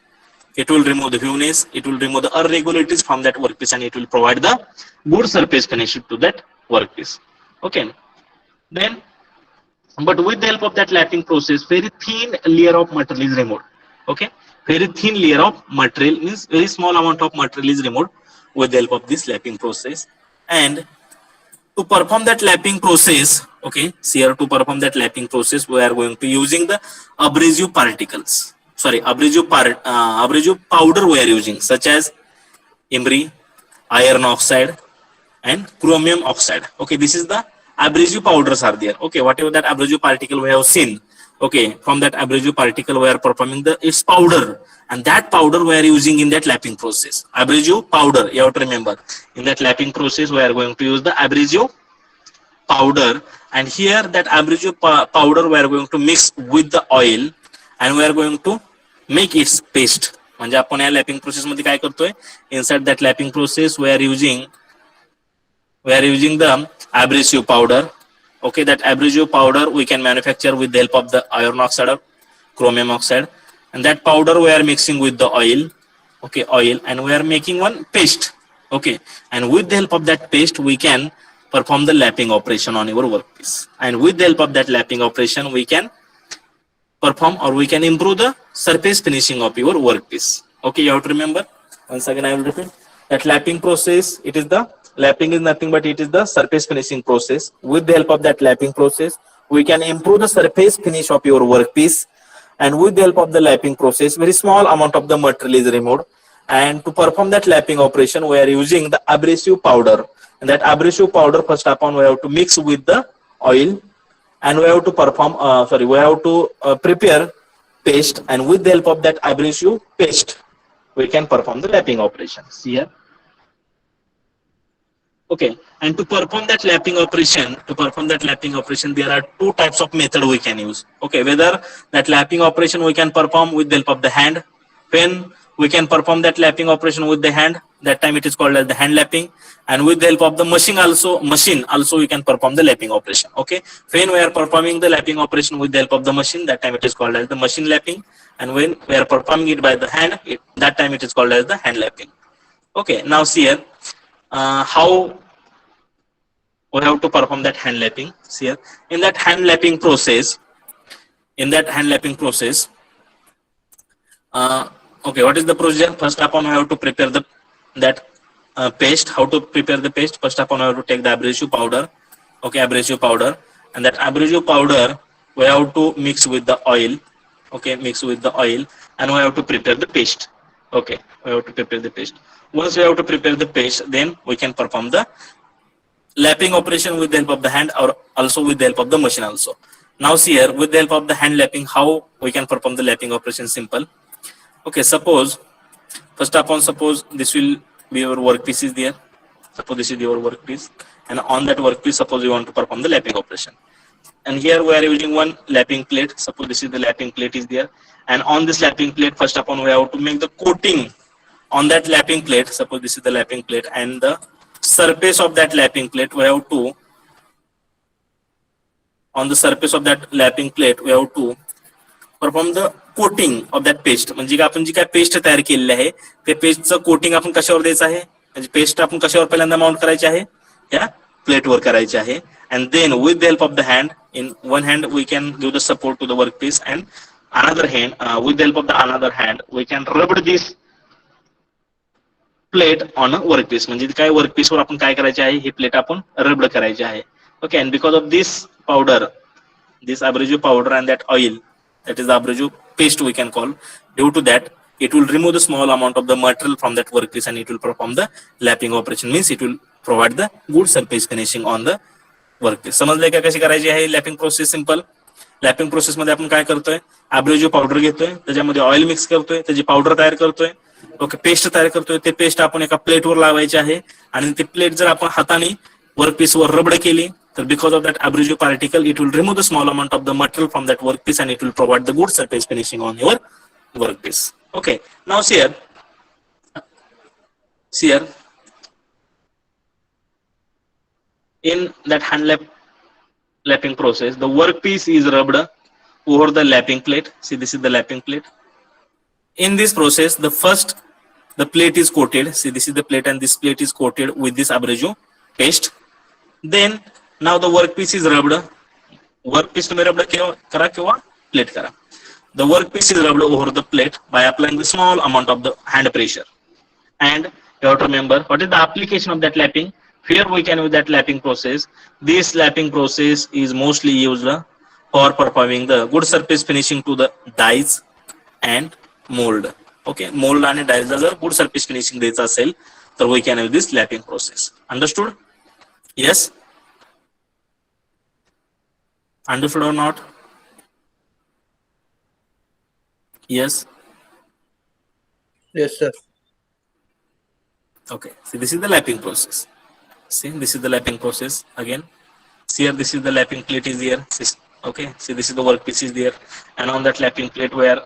it will remove the weaviness, it will remove the irregularities from that workpiece, and it will provide the good surface finish to that workpiece. Okay, then, but with the help of that lapping process, very thin layer of material is removed. Okay, very thin layer of material means very small amount of material is removed with the help of this lapping process. And to perform that lapping process, okay, see here, to perform that lapping process, we are going to using the abrasive particles. Sorry, abrasive powder we are using, such as emery, iron oxide, and chromium oxide. Okay, this is the abrasive powders are there. Okay, whatever that abrasive particle we have seen, Okay, from that abrasive particle we are performing the its powder, and that powder we are using in that lapping process. Abrasive powder, you have to remember, in that lapping process we are going to use the abrasive powder, and here that abrasive powder we are going to mix with the oil and we are going to make its paste. म्हणजे आपण या lapwing process मध्ये काय करतोय, inside that lapwing process we are using the abrasive powder. Okay, that abrasive powder we can manufacture with the help of the iron oxide or chromium oxide, and that powder we are mixing with the oil. Okay, oil, and we are making one paste. Okay, and with the help of that paste we can perform the lapping operation on your workpiece, and with the help of that lapping operation we can perform or we can improve the surface finishing of your workpiece. Okay, you have to remember. Once again I will repeat that lapping process, it is the lapping is nothing but it is the surface finishing process. With the help of that lapping process we can improve the surface finish of your workpiece, and with the help of the lapping process very small amount of the material is removed, and to perform that lapping operation we are using the abrasive powder, and that abrasive powder first upon we have to mix with the oil, and we have to perform we have to prepare paste, and with the help of that abrasive paste we can perform the lapping operations here. Okay, and to perform that lapping operation there are two types of method we can use. Okay, whether that lapping operation we can perform with the help of the hand. When we can perform that lapping operation with the hand, that time it is called as the hand lapping, and with the help of the machine also we can perform the lapping operation. Okay, when we are performing the lapping operation with the help of the machine, that time it is called as the machine lapping, and when we are performing it by the hand, that time it is called as the hand lapping. Okay, now see here how we have to perform that hand lapping. See here, in that hand lapping process, okay, what is the procedure? First upon we have to prepare that paste. How to prepare the paste? First upon we have to take the abrasive powder. Okay, abrasive powder, and that abrasive powder we have to mix with the oil. Okay, mix with the oil, and we have to prepare the paste. Okay, we have to prepare the paste. Once we have to prepare the paste, then we can perform the lapping operation with the help of the hand or also with the help of the machine also. Now see here, with the help of the hand lapping, how we can perform the lapping operation? Simple. Okay, suppose this will be your workpiece is there. Suppose this is your workpiece, and on that workpiece suppose you want to perform the lapping operation, and here we are using one lapping plate. Suppose this is the lapping plate is there, and on this lapping plate first upon we have to make the coating on that lapping plate. Suppose this is the lapping plate, and the surface of that lapping plate we have to, on the surface of that lapping plate we have to perform the coating of that paste. म्हणजे आपण जी काय paste तयार केलेली आहे ते पेस्टचं coating आपण कशावर द्यायचं आहे, म्हणजे पेस्ट आपण कशावर पहिल्यांदा माउंट करायची आहे, या प्लेटवर करायची आहे, and then with the help of the hand, in one hand we can give the support to the workpiece, and another hand with the help of the another hand we can rub this plate on a workpiece. म्हणजे काय workpiece वर आपण काय करायचे आहे, ही plate आपण rubbed करायची आहे. Okay, and because of this powder, this abrasive powder and that oil, that is the abrasive paste we can call, due to that it will remove the small amount of the material from that workpiece and it will perform the lapping operation, means it will provide the good surface finishing on the workpiece. समजलंय का कशी करायची आहे lapwing process? Simple. Lapwing process मध्ये आपण काय करतोय, abrasive powder घेतोय, त्याच्यामध्ये ऑइल मिक्स करतोय, त्याची पावडर तयार करतोय. ओके, पेस्ट तयार करतोय, ते पेस्ट आपण एका प्लेटवर लावायची आहे, आणि ते प्लेट जर आपण हाताने वर्कपीस वर रबड केली तर because of that abrasive particle it will remove the small amount of the material from that workpiece and it will provide the good surface finishing on your workpiece. Okay, now see here in that hand lapping process the workpiece is rubbed over the lapping plate. See, this is the lapping plate. In this process the plate is coated. See, this is the plate and this plate is coated with this abrasive paste. Then now the workpiece is rubbed. Workpiece तुम्ही रबड करा किंवा plate करा. The workpiece is rubbed over the plate by applying the small amount of the hand pressure. And you have to remember what is the application of that lapping. Here we can use that lapping process. This lapping process is mostly used for performing the good surface finishing to the dies and mold. Okay, mold आणि dies ला जर good surface finishing द्यायचं असेल तर we can use this lapping process. Understood? Yes. Understood or not? Yes. Yes, sir. Okay. See, this is the lapping process. See, this is the lapping process again. See here, this is the lapping plate is here. Okay. See, this is the workpiece is there, and on that lapping plate we are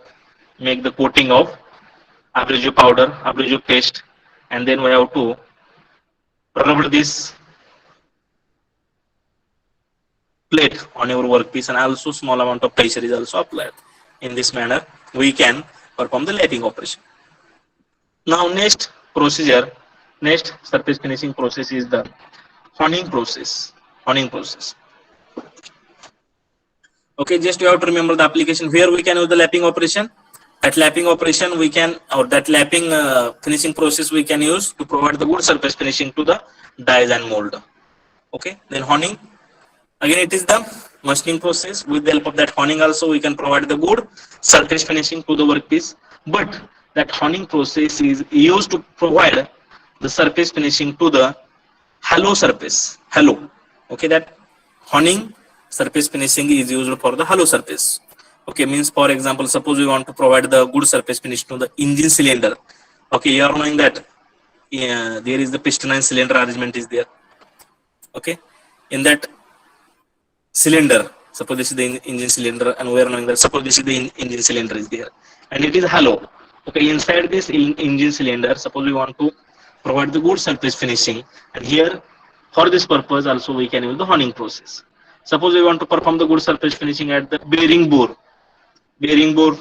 make the coating of abrasive powder, abrasive paste, and then we have to rub this plate on your workpiece, and also small amount of pressure is also applied. In this manner, we can perform the lapping operation. Now, next surface finishing process is the honing process. Honing process. Okay, just you have to remember the application where we can use the lapping operation. That lapping operation we can, or that lapping finishing process we can use to provide the good surface finishing to the dies and mold. Okay, then honing. Again, it is the machining process. With the help of that honing also we can provide the good surface finishing to the workpiece. But that honing process is used to provide the surface finishing to the hollow surface. Hollow. Okay, that honing surface finishing is used for the hollow surface. Okay, means for example, suppose we want to provide the good surface finish to the engine cylinder. Okay, you are knowing that there is the piston and cylinder arrangement is there. Okay, in that cylinder, suppose this is the engine cylinder, and we are knowing that suppose this is the engine cylinder is there, and it is hollow. Okay, inside this engine cylinder, suppose we want to provide the good surface finishing, and here for this purpose also we can use the honing process. Suppose we want to perform the good surface finishing at the bearing bore. Bearing bore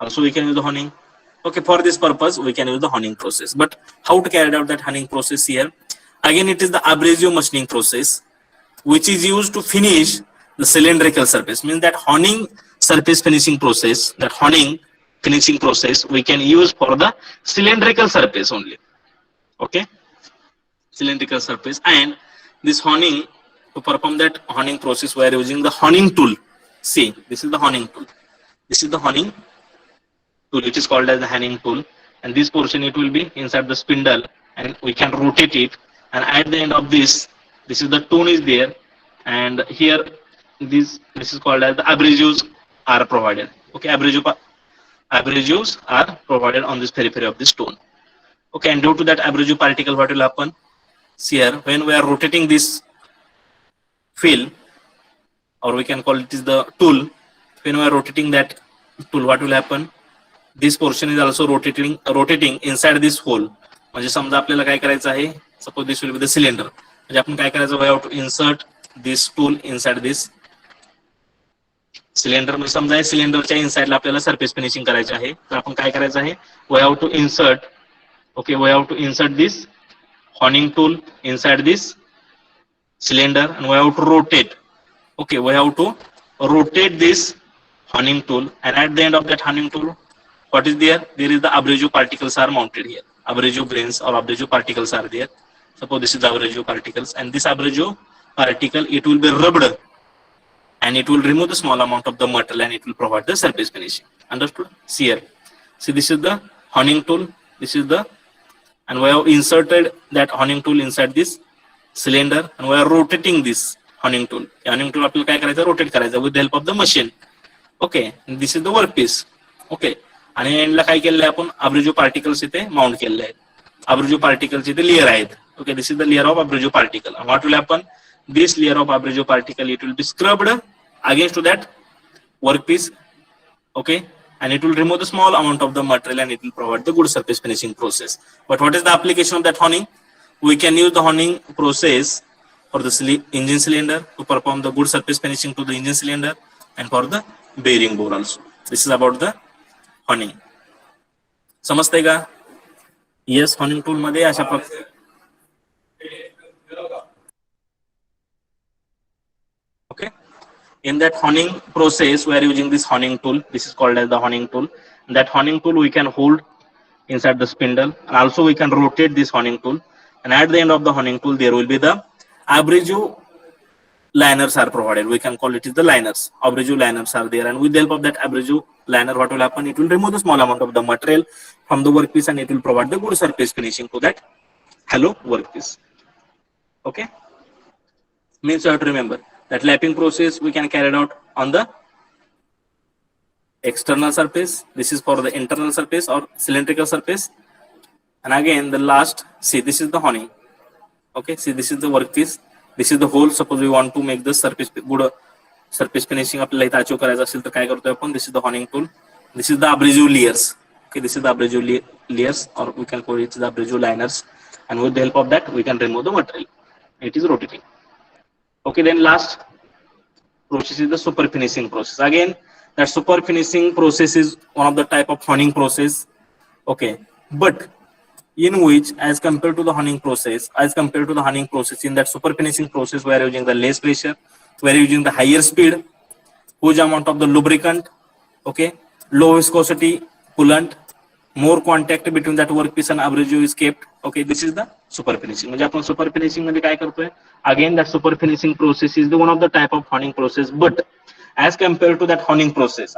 also we can use the honing. Okay, for this purpose we can use the honing process. But how to carry out that honing process here? Again, it is the abrasive machining process, which is used to finish the cylindrical surface. Means that honing surface finishing process, that honing finishing process we can use for the cylindrical surface only. Okay, cylindrical surface. And this honing, to perform that honing process we are using the honing tool. See, this is the honing tool. This is the honing tool. It is called as the honing tool, and this portion it will be inside the spindle, and we can rotate it. And at the end of this is the tone is there, and here this is called as the abrasives are provided. Okay, abrasives are provided on this periphery of this stone. Okay, and due to that abrasive particle, what will happen? See here, when we are rotating this wheel, or we can call it is the tool, when we are rotating that tool, what will happen? This portion is also rotating inside this hole. म्हणजे समजा आपल्याला काय करायचं आहे, suppose this will be the cylinder. म्हणजे आपण काय करायचं, we have to insert this tool inside this cylinder. म्हणजे समजा सिलेंडरच्या इनसाइडला आपल्याला सरफेस फिनिशिंग करायचे आहे, तर आपण काय करायचं आहे, we have to insert, okay, we have to insert this honing tool inside this cylinder, and we have to rotate. Okay, we have to rotate this honing tool, and at the end of that honing tool, what is there? There is the abrasive particles are mounted here. Abrasive grains or abrasive particles are there. Suppose this is the abrasive particles, and this abrasive particle, it will be rubbed, and it will remove the small amount of the metal, and it will provide the surface finishing. Understood? See here. See, this is the honing tool. This is the, and we have inserted that honing tool inside this cylinder, and we are rotating this honing tool. Honing tool आपल्याला काय करायचं, rotate करायचं with the help of the machine. Okay, and this is the workpiece. Okay, आणि एंडला काय केलेलं आहे आपण, abrasive particles इथे माउंट केलेले आहेत. Abrasive particles इथे लेअर आहेत. Okay, this is the layer of abrasive particle. And what will happen? This layer of abrasive particle, it will be scrubbed against to that workpiece. Okay, and it will remove the small amount of the material, and it will provide the good surface finishing process. But what is the application of that honing? We can use the honing process for the engine cylinder to perform the good surface finishing to the engine cylinder, and for the bearing bore also. This is about the honing. समजतंय का? Yes, honing tool मध्ये अशा प्रकारे. Okay, in that honing process we are using this honing tool. This is called as the honing tool. And that honing tool we can hold inside the spindle, and also we can rotate this honing tool, and at the end of the honing tool there will be the abrasive liners are provided. We can call it is the liners. Abrasive liners are there, and with the help of that abrasive liner, what will happen? It will remove the small amount of the material from the workpiece, and it will provide the good surface finishing to that hollow workpiece. Okay, means you have to remember that lapping process we can carry out on the external surface. This is for the internal surface or cylindrical surface. And again, the last, see, this is the honing. Okay, see, this is the workpiece. This is the hole. Suppose we want to make the surface good surface finishing आपल्याला इथे achieve करायचं असेल तर काय करतोय आपण? This is the honing tool. This is the abrasive layers. Okay, this is the abrasive layers, or we can call it the abrasive liners. And with the help of that, we can remove the material. It is rotating. Okay, then last process is the super finishing process. Again, that super finishing process is one of the type of honing process. Okay, but in which, as compared to the honing process, in that super finishing process, we are using the less pressure, we are using the higher speed, huge amount of the lubricant, okay, low viscosity coolant, more contact between that workpiece and abrasive is kept. Okay, this is the super finishing. म्हणजे आपण super finishing मध्ये काय करतोय? Again, that super finishing process is the one of the type of honing process, but as compared to that honing process,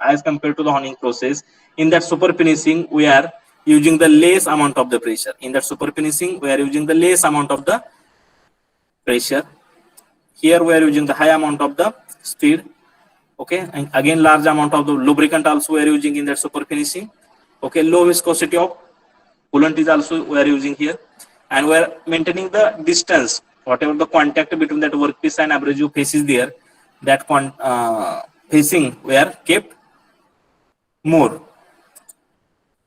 in that super finishing, we are using the less amount of the pressure. In that super finishing, we are using the less amount of the pressure. Here we are using the high amount of the speed. Okay, and again large amount of the lubricant also we are using in that super finishing. Okay, low viscosity of coolant is also we are using here, and we are maintaining the distance. Whatever the contact between that workpiece and abrasive face is there, that facing we are kept more.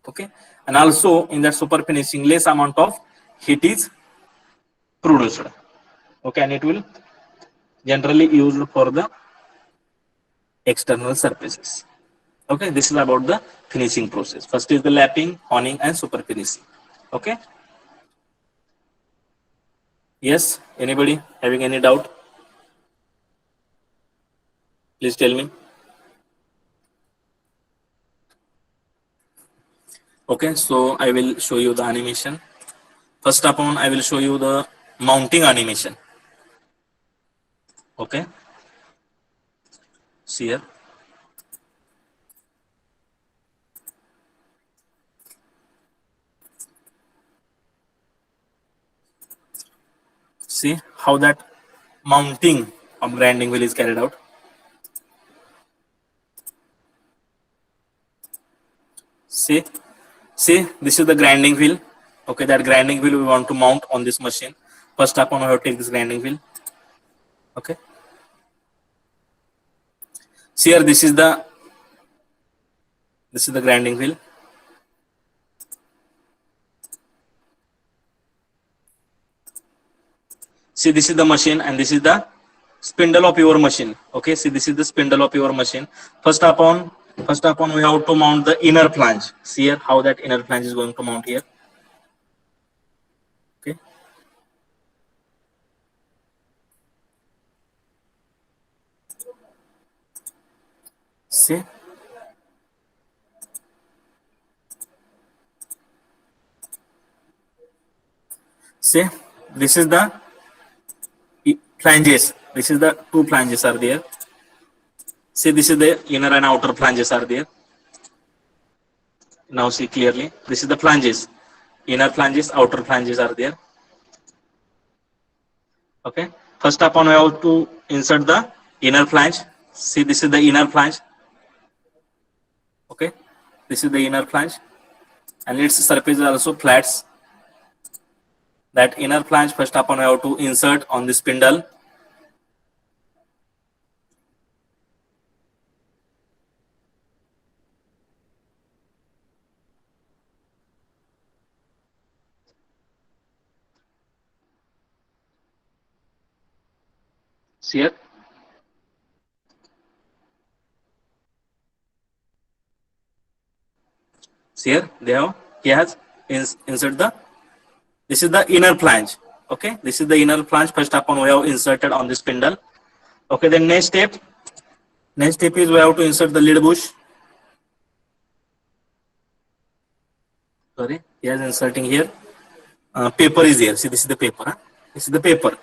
Okay, and also in that super finishing, less amount of heat is produced. Okay, and it will generally used for the external surfaces. Okay, this is about the finishing process. First is the lapping, honing, and super finishing. Okay. Yes, anybody having any doubt? Please tell me. Okay, so I will show you the animation. First upon, I will show you the mounting animation. Okay. See here. See how that mounting of grinding wheel is carried out. See, this is the grinding wheel. Okay, that grinding wheel we want to mount on this machine. First up on, I have to take this grinding wheel. Okay. See here, this is the grinding wheel. See, this is the machine, and this is the spindle of your machine. Okay, see, this is the spindle of your machine. First upon, we have to mount the inner flange. See here how that inner flange is going to mount here. Okay. See. See, this is the flanges. This is the two flanges are there. See, this is the inner and outer flanges are there. Now see clearly. This is the flanges. Inner flanges, outer flanges are there. Okay. First upon, we have to insert the inner flange. See, this is the inner flange. Okay. This is the inner flange, and its surface is also flats. That inner flange, first upon, we have to insert on the spindle. See here. See here, he has insert the, this is the inner flange. Okay, this is the inner flange. First upon, we have inserted on the spindle. Okay, then next step is we have to insert the lead bush. Sorry, he is inserting here. Paper is here. See, this is the paper. Huh? This is the paper.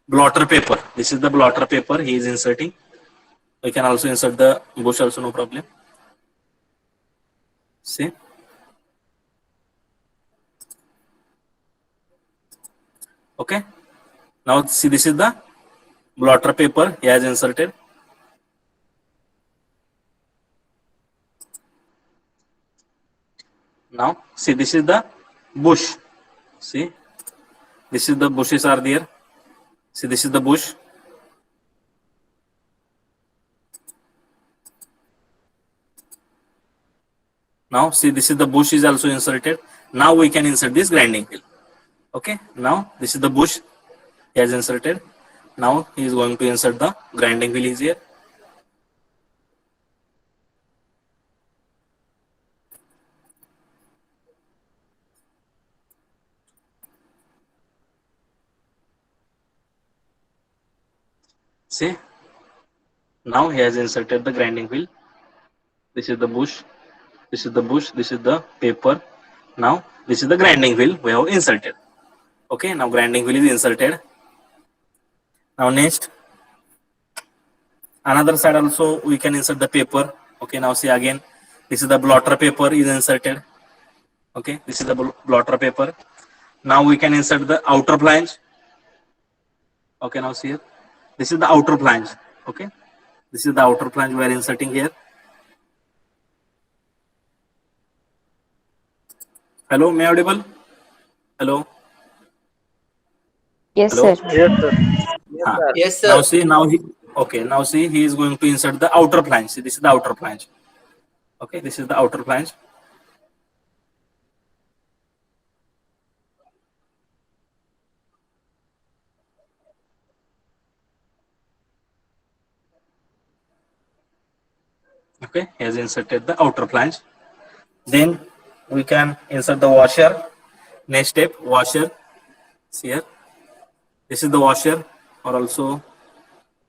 Blotter paper. This is the blotter paper he is inserting. We can also insert the bush also, no problem. See. Okay. Now see, this is the blotter paper he has inserted. Now see, this is the bush. See, this is the bushes are there. See, this is the bush. Now see, this is the bush is also inserted. Now we can insert this grinding wheel. Okay, now this is the bush he has inserted. Now he is going to insert the grinding wheel is here. See, now he has inserted the grinding wheel. This is the bush. This is the bush. This is the paper. Now this is the grinding wheel we have inserted. Okay, now grinding wheel is inserted. Now next, another side also we can insert the paper. Okay, now see again, this is the blotter paper is inserted. Okay, this is the blotter paper. Now we can insert the outer flange. Okay, now see here, this is the outer flange. Okay, this is the outer flange we are inserting here. Hello, may I audible? Hello. Yes, Hello? sir. Yes, sir. Yes, sir. Now see, now he, okay, now see, he is going to insert the outer flange. See, this is the outer flange. Okay, this is the outer flange. Okay, he has inserted the outer flange. Then we can insert the washer. Next step, washer. See here, this is the washer, or also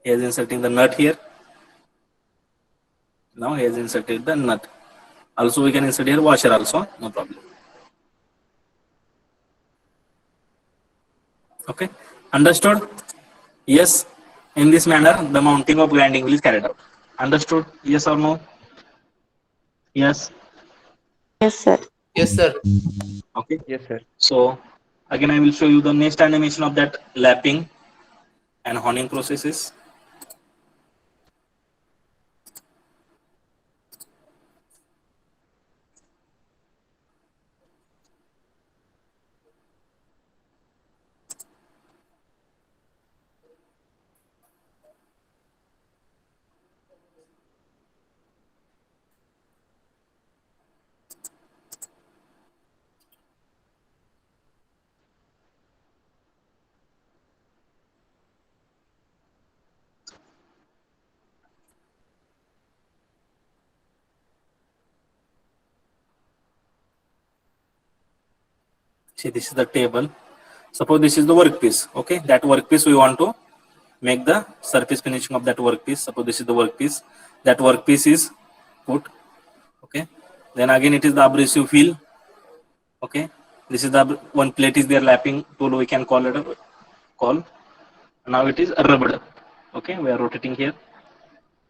he is inserting the nut here. Now he has inserted the nut. Also we can insert here washer also, no problem. Okay, understood? Yes, in this manner the mounting of grinding wheel is carried out. Understood? Yes or no? Yes. Yes, sir. Yes, sir. Okay. Yes, sir. So again I will show you the next animation of that lapping and honing processes. See, this is the table. Suppose this is the workpiece. Okay, that workpiece we want to make the surface finishing of that workpiece. Suppose this is the workpiece. That workpiece is put. Okay, then again it is the abrasive fill. Okay, this is the one plate is there lapping tool, we can call it a call. Now it is rubbed. Okay, we are rotating here,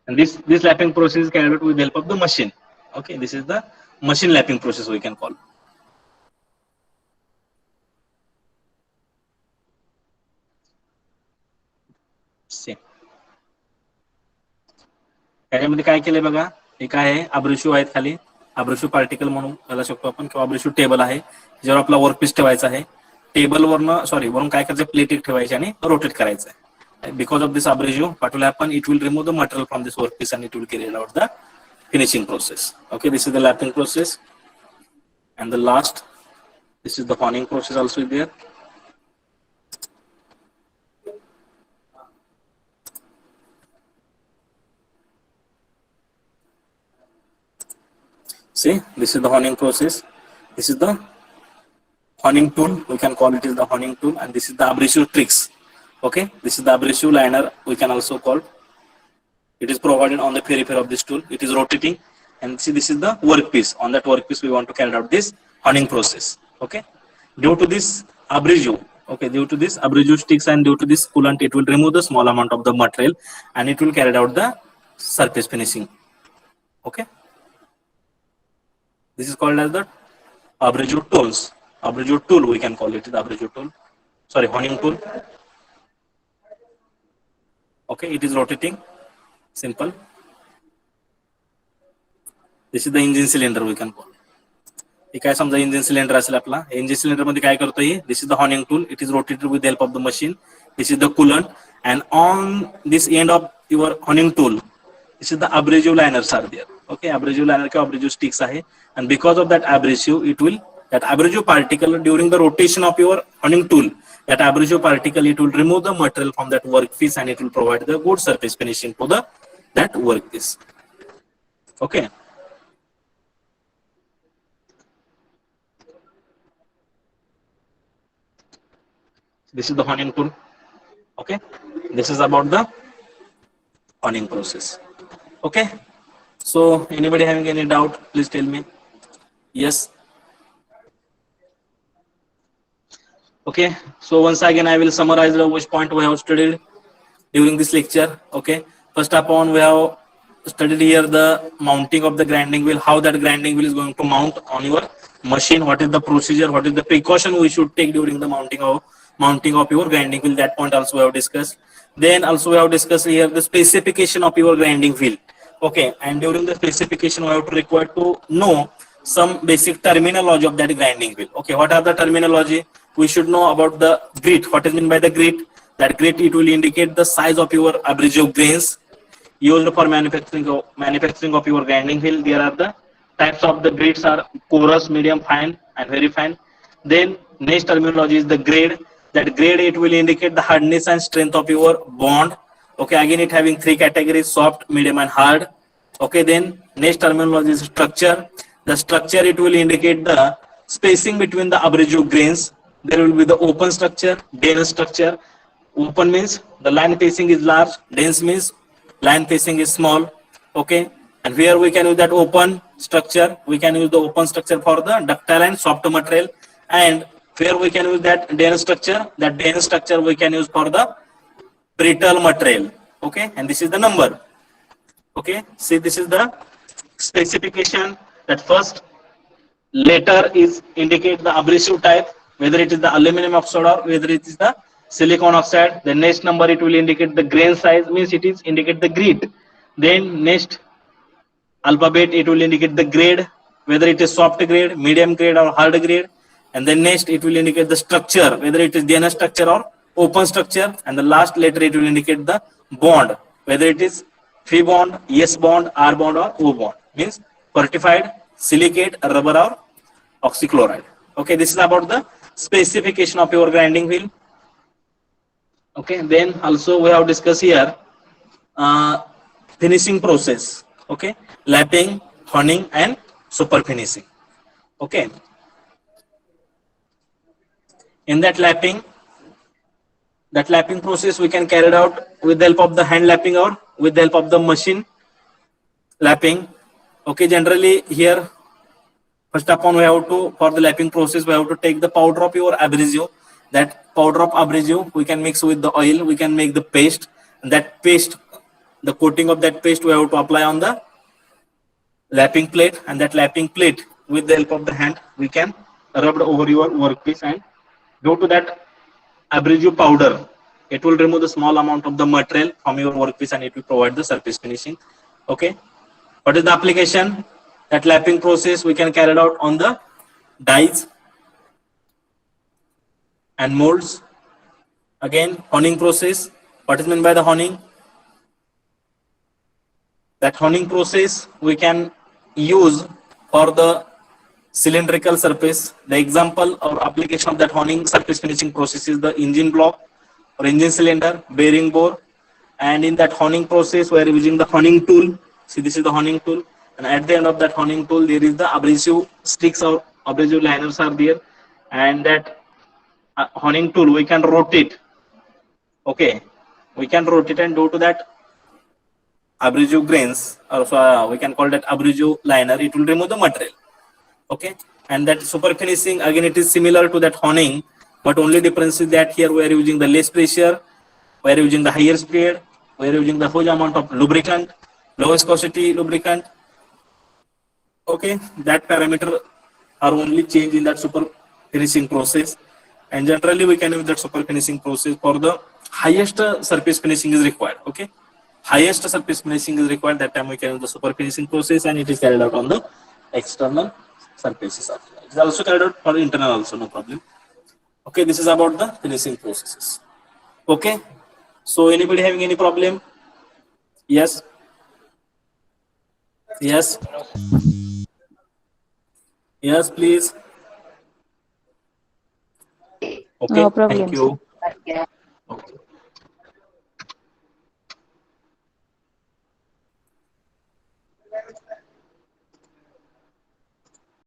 and this lapping process is carried out with the help of the machine. Okay, this is the machine lapping process we can call. See, त्याच्यामध्ये काय केलंय बघा, हे काय आहे, अब्रेशिव आहेत खाली, अब्रेशिव particle म्हणून त्याला शकतो आपण, किंवा अब्रेशिव टेबल आहे ज्यावर आपला वर्कपीस ठेवायचा आहे. टेबल वरून काय करायचं, प्लेट एक ठेवायची आणि रोटेट करायचं आहे. Because of this abrasive what will happen, it will remove the material from this workpiece and it will carry out the finishing process. Okay, this is the lapping process, and the last, this is the honing process also is there. See, this is the honing process. This is the honing tool, we can call it is the honing tool, and this is the abrasive tricks. Okay, this is the abrasive liner, we can also call. It is provided on the periphery of this tool. It is rotating, and see, this is the workpiece. On that workpiece we want to carry out this honing process. Okay, due to this abrasive, okay, due to this abrasive sticks and due to this coolant, it will remove the small amount of the material and it will carry out the surface finishing. Okay, this is called as the abrasive tools. Abrasive tool, we can call it the abrasive tool. Sorry, honing tool. Okay, it is rotating. Simple. This is the engine cylinder, we can call. हे काय समजा engine cylinder असेल आपला. Engine cylinder मध्ये काय करतो हे, this is the honing tool. It is rotated with the help of the machine. This is the coolant and on this end of your honing tool, this is the abrasive liners are there. Okay, abrasive liner किंवा abrasive sticks आहे, and because of that abrasive, that abrasive particle during the rotation of your honing tool, that abrasive particle, it will remove the material from that workpiece and it will provide the good surface finishing for that workpiece. Okay. This is the honing tool. Okay, this is about the honing process. Okay, so anybody having any doubt, please tell me. Yes. Okay, so once again I will summarize the which point we have studied during this lecture. Okay, first upon we have studied here the mounting of the grinding wheel, how that grinding wheel is going to mount on your machine, what is the procedure, what is the precaution we should take during the mounting of your grinding wheel. That point also we have discussed. Then also we have discussed here the specification of your grinding wheel. Okay, and during the specification we have to require to know some basic terminology of that grinding wheel. Okay, what are the terminology? We should know about the grit. What is meant by the grit? That grit, it will indicate the size of your abrasive grains used for manufacturing of your grinding wheel. There are the types of the grits are coarse, medium, fine and very fine. Then next terminology is the grade. That grade, it will indicate the hardness and strength of your bond. Okay, again it having three categories: soft, medium and hard. Okay, then next terminology is structure. The structure, it will indicate the spacing between the abrasive grains. There will be the open structure, dense structure. Open means the line facing is large, dense means line facing is small. Okay, and here we can use that open structure. We can use the open structure for the ductile and soft material, and where we can use that dense structure. That dense structure we can use for the brittle material. Okay, and this is the number. Okay, see, this is the specification. That first letter is indicate the abrasive type, whether it is the aluminum oxide or whether it is the silicon oxide. The next number, it will indicate the grain size, means it is indicate the grit. Then next alphabet, it will indicate the grade, whether it is soft grade, medium grade or hard grade. And then next it will indicate the structure, whether it is dense structure or open structure. And the last letter, it will indicate the bond, whether it is phi bond, S bond, R bond or O bond, means fortified, silicate, rubber or oxychloride. Okay, this is about the specification of your grinding wheel. Okay, then also we have discussed here finishing process. Okay, lapping, honing and super finishing. Okay, in that lapping process we can carry it out with the help of the hand lapping or with the help of the machine lapping. Okay, generally here first upon we have to, for the lapping process, we have to take the powder of your abrasive. That powder of abrasive we can mix with the oil, we can make the paste, and that paste, the coating of that paste we have to apply on the lapping plate, and that lapping plate with the help of the hand we can rub over your workpiece, and due to that abrasive powder, it will remove the small amount of the material from your workpiece and it will provide the surface finishing. Okay, what is the application? That lapping process we can carry it out on the dies and molds. Again, honing process. What is meant by the honing? That honing process we can use for the cylindrical surface. The example or application of that honing surface finishing process is the engine block or engine cylinder, bearing bore. And in that honing process, we are using the honing tool. See, this is the honing tool. And at the end of that honing tool, there is the abrasive sticks or abrasive liners are there. And that honing tool, we can rotate. Okay, we can rotate, and due to that abrasive grains, or we can call that abrasive liner, it will remove the material. Okay, and that super finishing, again it is similar to that honing, but only difference is that here we are using the less pressure, we are using the higher speed, we are using the huge amount of lubricant, low viscosity lubricant. Okay, that parameter are only changed in that super finishing process, and generally we can use that super finishing process for the highest surface finishing is required. Okay, highest surface finishing is required, that time we can use the super finishing process, and it is carried out on the external surfaces. is also carried out for internal also, no problem. Okay, this is about the finishing processes. Okay, so anybody having any problem? Yes. Yes. Yes, please. Okay, No problem, thank you.